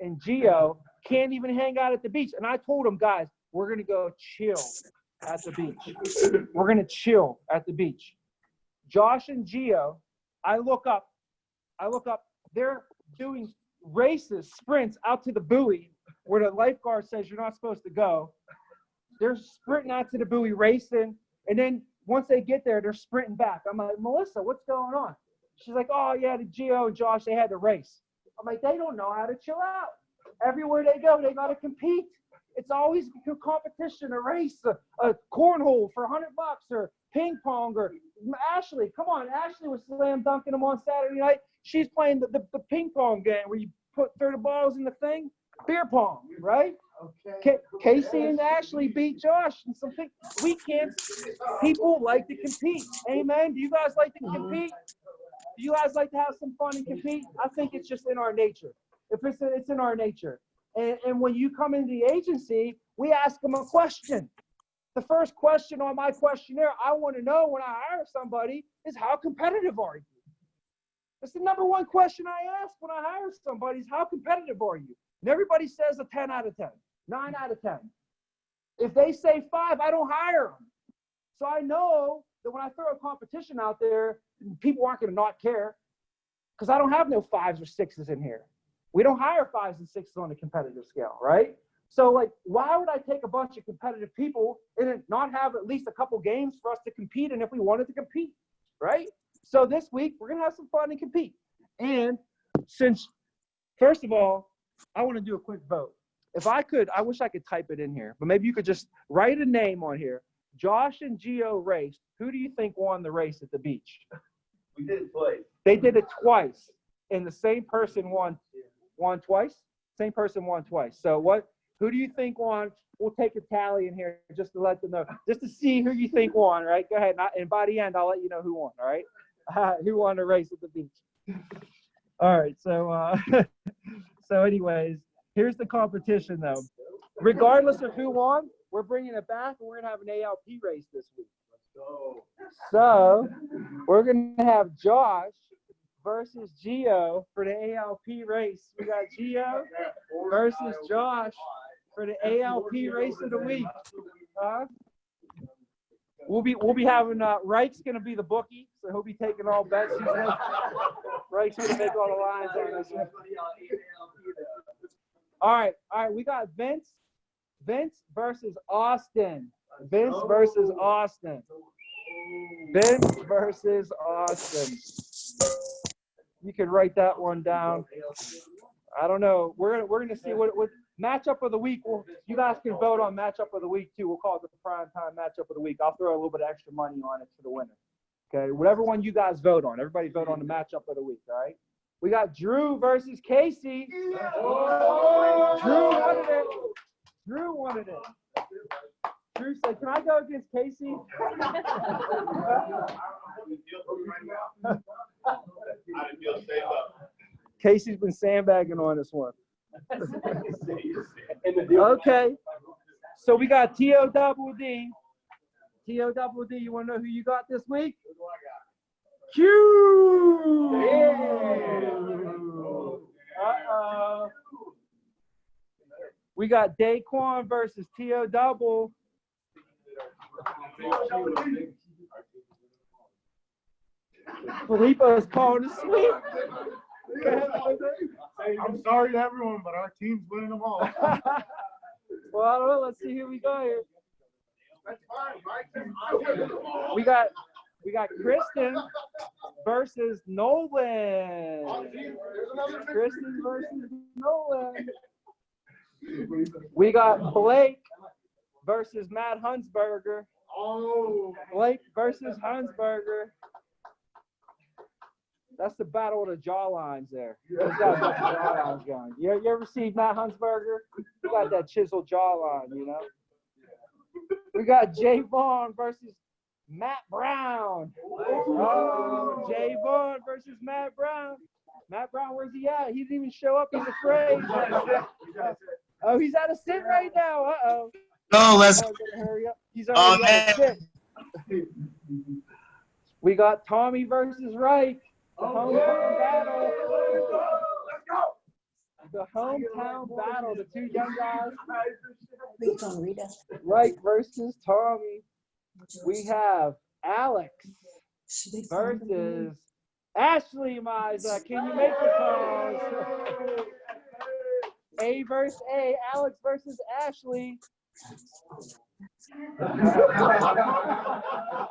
and Gio can't even hang out at the beach. And I told them, guys, we're going to go chill at the beach. We're going to chill at the beach. Josh and Gio, I look up, they're doing races, sprints out to the buoy where the lifeguard says you're not supposed to go. They're sprinting out to the buoy, racing. And then once they get there, they're sprinting back. I'm like, Melissa, what's going on? She's like, oh, yeah, the Gio and Josh, they had to race. I'm like, they don't know how to chill out. Everywhere they go, they got to compete. It's always a competition, a race, a cornhole for $100 or ping pong. Or Ashley, come on. Ashley was slam dunking them on Saturday night. She's playing the ping pong game where you throw the balls in the thing. Beer pong, right? Okay. Casey and Ashley beat Josh and something. We can't. People like to compete. Amen. Do you guys like to compete? Do you guys like to have some fun and compete? I think it's just in our nature. It's in our nature. And when you come into the agency, we ask them a question. The first question on my questionnaire I want to know when I hire somebody is, how competitive are you? That's the number 1 question I ask when I hire somebody is, how competitive are you? And everybody says a 10 out of 10, 9 out of 10. If they say 5, I don't hire them. So I know that when I throw a competition out there, people aren't going to not care because I don't have no 5s or 6s in here. We don't hire 5s and 6s on a competitive scale, right? So, like, why would I take a bunch of competitive people and then not have at least a couple games for us to compete in if we wanted to compete, right? So this week, we're going to have some fun and compete. And since, first of all, I want to do a quick vote. If I could, I wish I could type it in here, but maybe you could just write a name on here. Josh and Gio raced. Who do you think won the race at the beach? We didn't play. They did it twice. and the same person won twice. Same person won twice. So who do you think won? We'll take a tally in here just to let them know, just to see who you think won, right? Go ahead. And by the end, I'll let you know who won, all right? Who won the race at the beach. All right, so so anyways, here's the competition though. Regardless of who won, we're bringing it back and we're gonna have an ALP race this week. So we're gonna have Josh versus Gio for the ALP race. We got Gio versus Josh for the ALP race of the week. We'll be having Reich's gonna be the bookie, so he'll be taking all bets. Reich's gonna make all the lines on this one. All right, we got Vince versus Austin. Vince versus Austin. You can write that one down. I don't know. We're gonna see what matchup of the week. You guys can vote on matchup of the week too. We'll call it the prime time matchup of the week. I'll throw a little bit of extra money on it for the winner. Okay, whatever one you guys vote on. Everybody vote on the matchup of the week. All right. We got Drew versus Casey. Drew wanted it. Drew said, "Can I go against Casey?" Casey's been sandbagging on this one. Okay. So we got TODD. TODD, you want to know who you got this week? Q! Uh-oh. We got Daquan versus T.O. Double. Filippo's calling a sweep. I'm sorry to everyone, but our team's winning them all. Well, I don't know. Let's see who we got here. That's fine. My team's We got Kristen versus Nolan. Kristen versus Nolan. We got Blake versus Matt Hunsberger. Oh. Blake versus Hunsberger. That's the battle of the jawlines there. Those guys got the jawlines going. You ever see Matt Hunsberger? He got that chiseled jawline, you know? We got Jay Vaughn versus Matt Brown. Oh, Jay Vaughn versus Matt Brown. Matt Brown, where's he at? He didn't even show up. He's afraid. Oh, he's at a sit right now. Uh-oh. No, let's. Hurry up. He's already at a sit. We got Tommy versus Reich. The hometown battle. The hometown battle. The two young guys. Reich versus Tommy. We have Alex versus Ashley Miza. Can you make the calls? A versus A. Alex versus Ashley.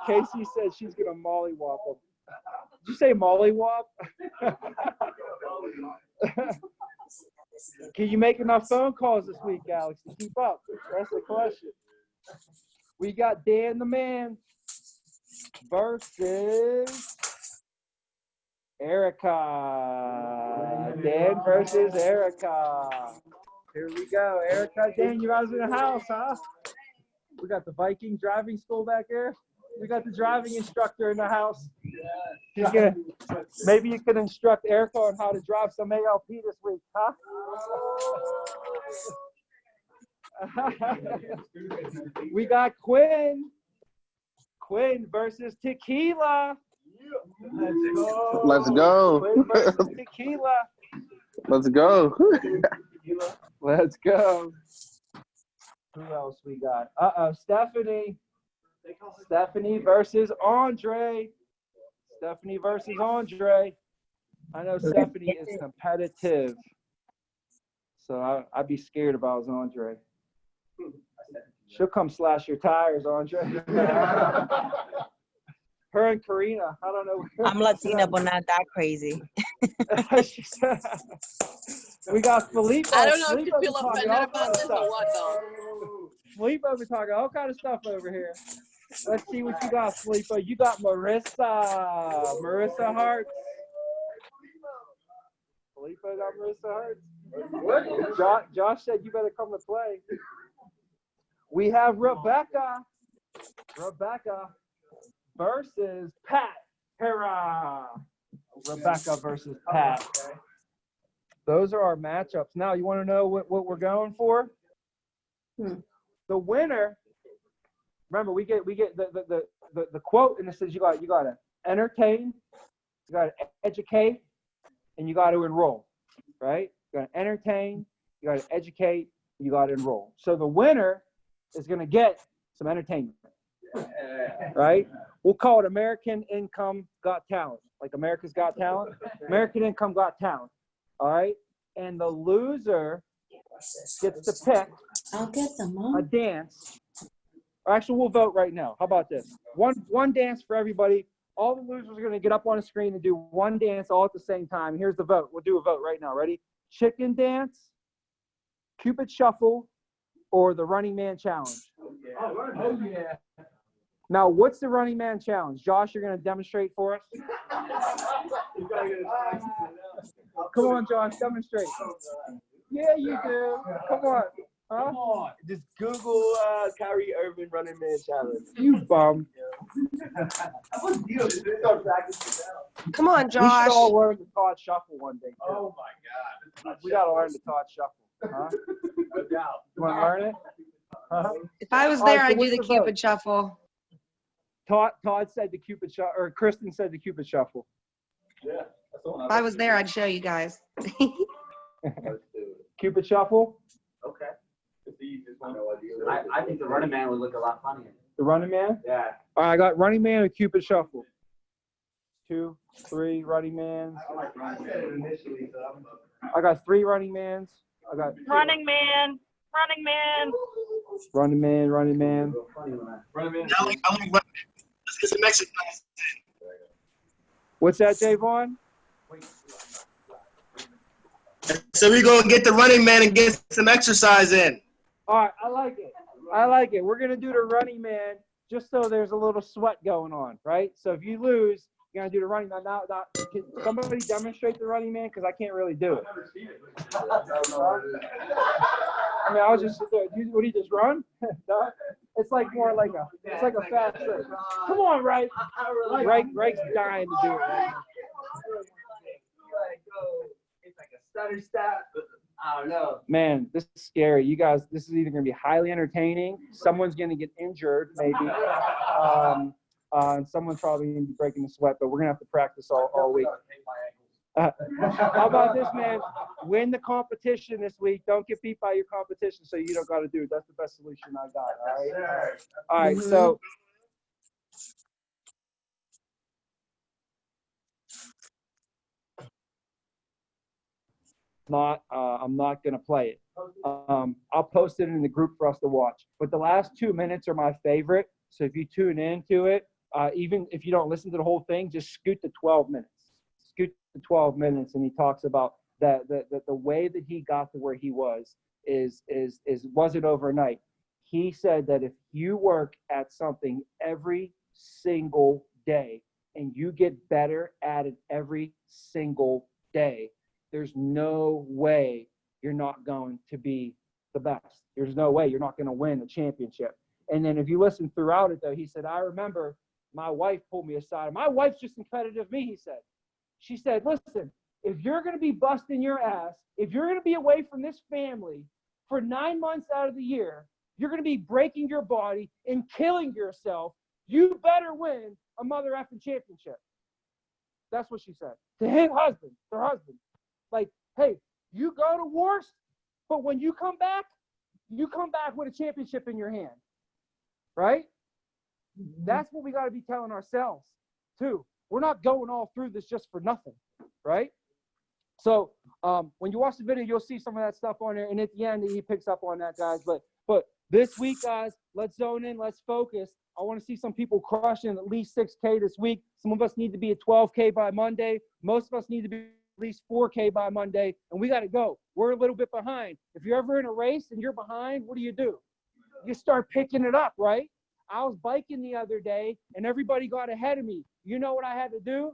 Casey said she's going to mollywop him. Did you say mollywop? Can you make enough phone calls this week, Alex, to keep up? That's the question. We got Dan the Man versus Erica. Dan versus Erica. Here we go. Erica, Dan, you guys in the house, huh? We got the Viking driving school back there. We got the driving instructor in the house. He's gonna, maybe you can instruct Erica on how to drive some ALP this week, huh? We got Quinn. Quinn versus Tequila. Let's go. Quinn versus Tequila. Let's go. Let's go. Who else we got? Stephanie. Stephanie versus Andre. Stephanie versus Andre. I know Stephanie is competitive. So I'd be scared if I was Andre. She'll come slash your tires, Andre. Her and Karina, I don't know. I'm Latina, but not that crazy. We got Filippo. I don't know if you Filippo's feel talking offended all about kind of this stuff. or what, though. Filippo be talking all kind of stuff over here. Let's see what you got, Filippo. You got Marissa Hart. Felipe got Marissa Hurts. Josh said you better come to play. We have Rebecca versus Pat. Hurrah! Rebecca versus Pat. Those are our matchups. Now, you want to know what we're going for? The winner. Remember, we get the quote, and it says you got to entertain, you got to educate, and you got to enroll. Right? You got to entertain, you got to educate, you got to enroll. So the winner is going to get some entertainment. Right? We'll call it American Income Got Talent. Like America's Got Talent. American Income Got Talent. All right? And the loser gets to pick I'll get them a dance. Actually, we'll vote right now. How about this? One dance for everybody. All the losers are going to get up on the screen and do one dance all at the same time. Here's the vote. We'll do a vote right now. Ready? Chicken dance, Cupid shuffle, or the Running Man challenge. Oh, yeah. Now, what's the Running Man challenge? Josh, you're going to demonstrate for us? Come on, Josh, demonstrate. Yeah, you do. Come on. Huh? Come on. Just Google Kyrie Irving Running Man challenge. You bum. Come on, We should Josh. all learn the Todd Shuffle one day. Too. Oh my God. We got to learn the Todd Shuffle. Huh? No doubt. You want to learn it? Huh? If I was All right, there, so I'd do what's the the Cupid vote? shuffle. Todd said the Cupid Shuffle, or Kristen said the Cupid Shuffle. Yeah. That's the one If I was there, I'd show you guys. Cupid Shuffle? Okay. It's the easiest one. I think the Running Man would look a lot funnier. The Running Man? Yeah. All right, I got Running Man and Cupid Shuffle. 2, 3 Running Mans. I like Running Man initially, so I got 3 Running Mans. I got Running Man. Running Man. Running Man, Running Man. Running Man. I like Running Man. Let's get some exercise. What's that, Javon? So we gonna get the Running Man and get some exercise in. All right, I like it. I like it. We're going to do the Running Man just so there's a little sweat going on, right? So if you lose, you're going to do the Running Man. Now, can somebody demonstrate the Running Man? Because I can't really do it. I mean, I was just, would he just run? No? It's like more like it's like a fast race. Come on, Wright. Wright's dying to do it right now. It's like a stutter step. I don't know. Man, this is scary. You guys, this is either going to be highly entertaining. Someone's going to get injured, maybe. And someone's probably going to be breaking the sweat, but we're going to have to practice all week. How about this, man? Win the competition this week. Don't get beat by your competition, so you don't got to do it. That's the best solution I got. All right. All right. So. I'm not going to play it. I'll post it in the group for us to watch. But the last 2 minutes are my favorite. So if you tune into it, even if you don't listen to the whole thing, just scoot to 12 minutes. Scoot to 12 minutes, and he talks about that the way that he got to where he was wasn't overnight. He said that if you work at something every single day and you get better at it every single day, there's no way you're not going to be the best. There's no way you're not going to win the championship. And then if you listen throughout it, though, he said, I remember my wife pulled me aside. My wife's just competitive me, he said. She said, listen, if you're going to be busting your ass, if you're going to be away from this family for 9 months out of the year, you're going to be breaking your body and killing yourself. You better win a mother effing championship. That's what she said. To her husband. Like, hey, you go to wars, but when you come back with a championship in your hand, right? That's what we got to be telling ourselves, too. We're not going all through this just for nothing, right? So when you watch the video, you'll see some of that stuff on there, and at the end, he picks up on that, guys. But this week, guys, let's zone in, let's focus. I want to see some people crushing at least 6K this week. Some of us need to be at 12K by Monday. Most of us need to be at least 4K by Monday, and we got to go. We're a little bit behind. If you're ever in a race and you're behind, what do? You start picking it up, right? I was biking the other day, and everybody got ahead of me. You know what I had to do?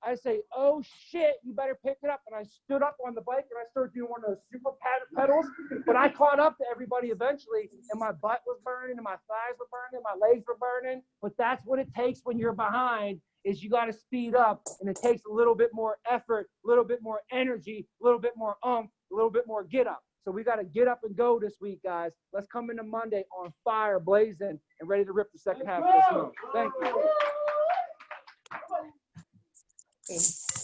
I say, oh shit, you better pick it up. And I stood up on the bike and I started doing one of those super pedals. But I caught up to everybody eventually, and my butt was burning, and my thighs were burning, my legs were burning. But that's what it takes when you're behind, is you got to speed up, and it takes a little bit more effort, a little bit more energy, a little bit more a little bit more get up. So we got to get up and go this week, guys. Let's come into Monday on fire, blazing, and ready to rip the second half of this month. Thank you.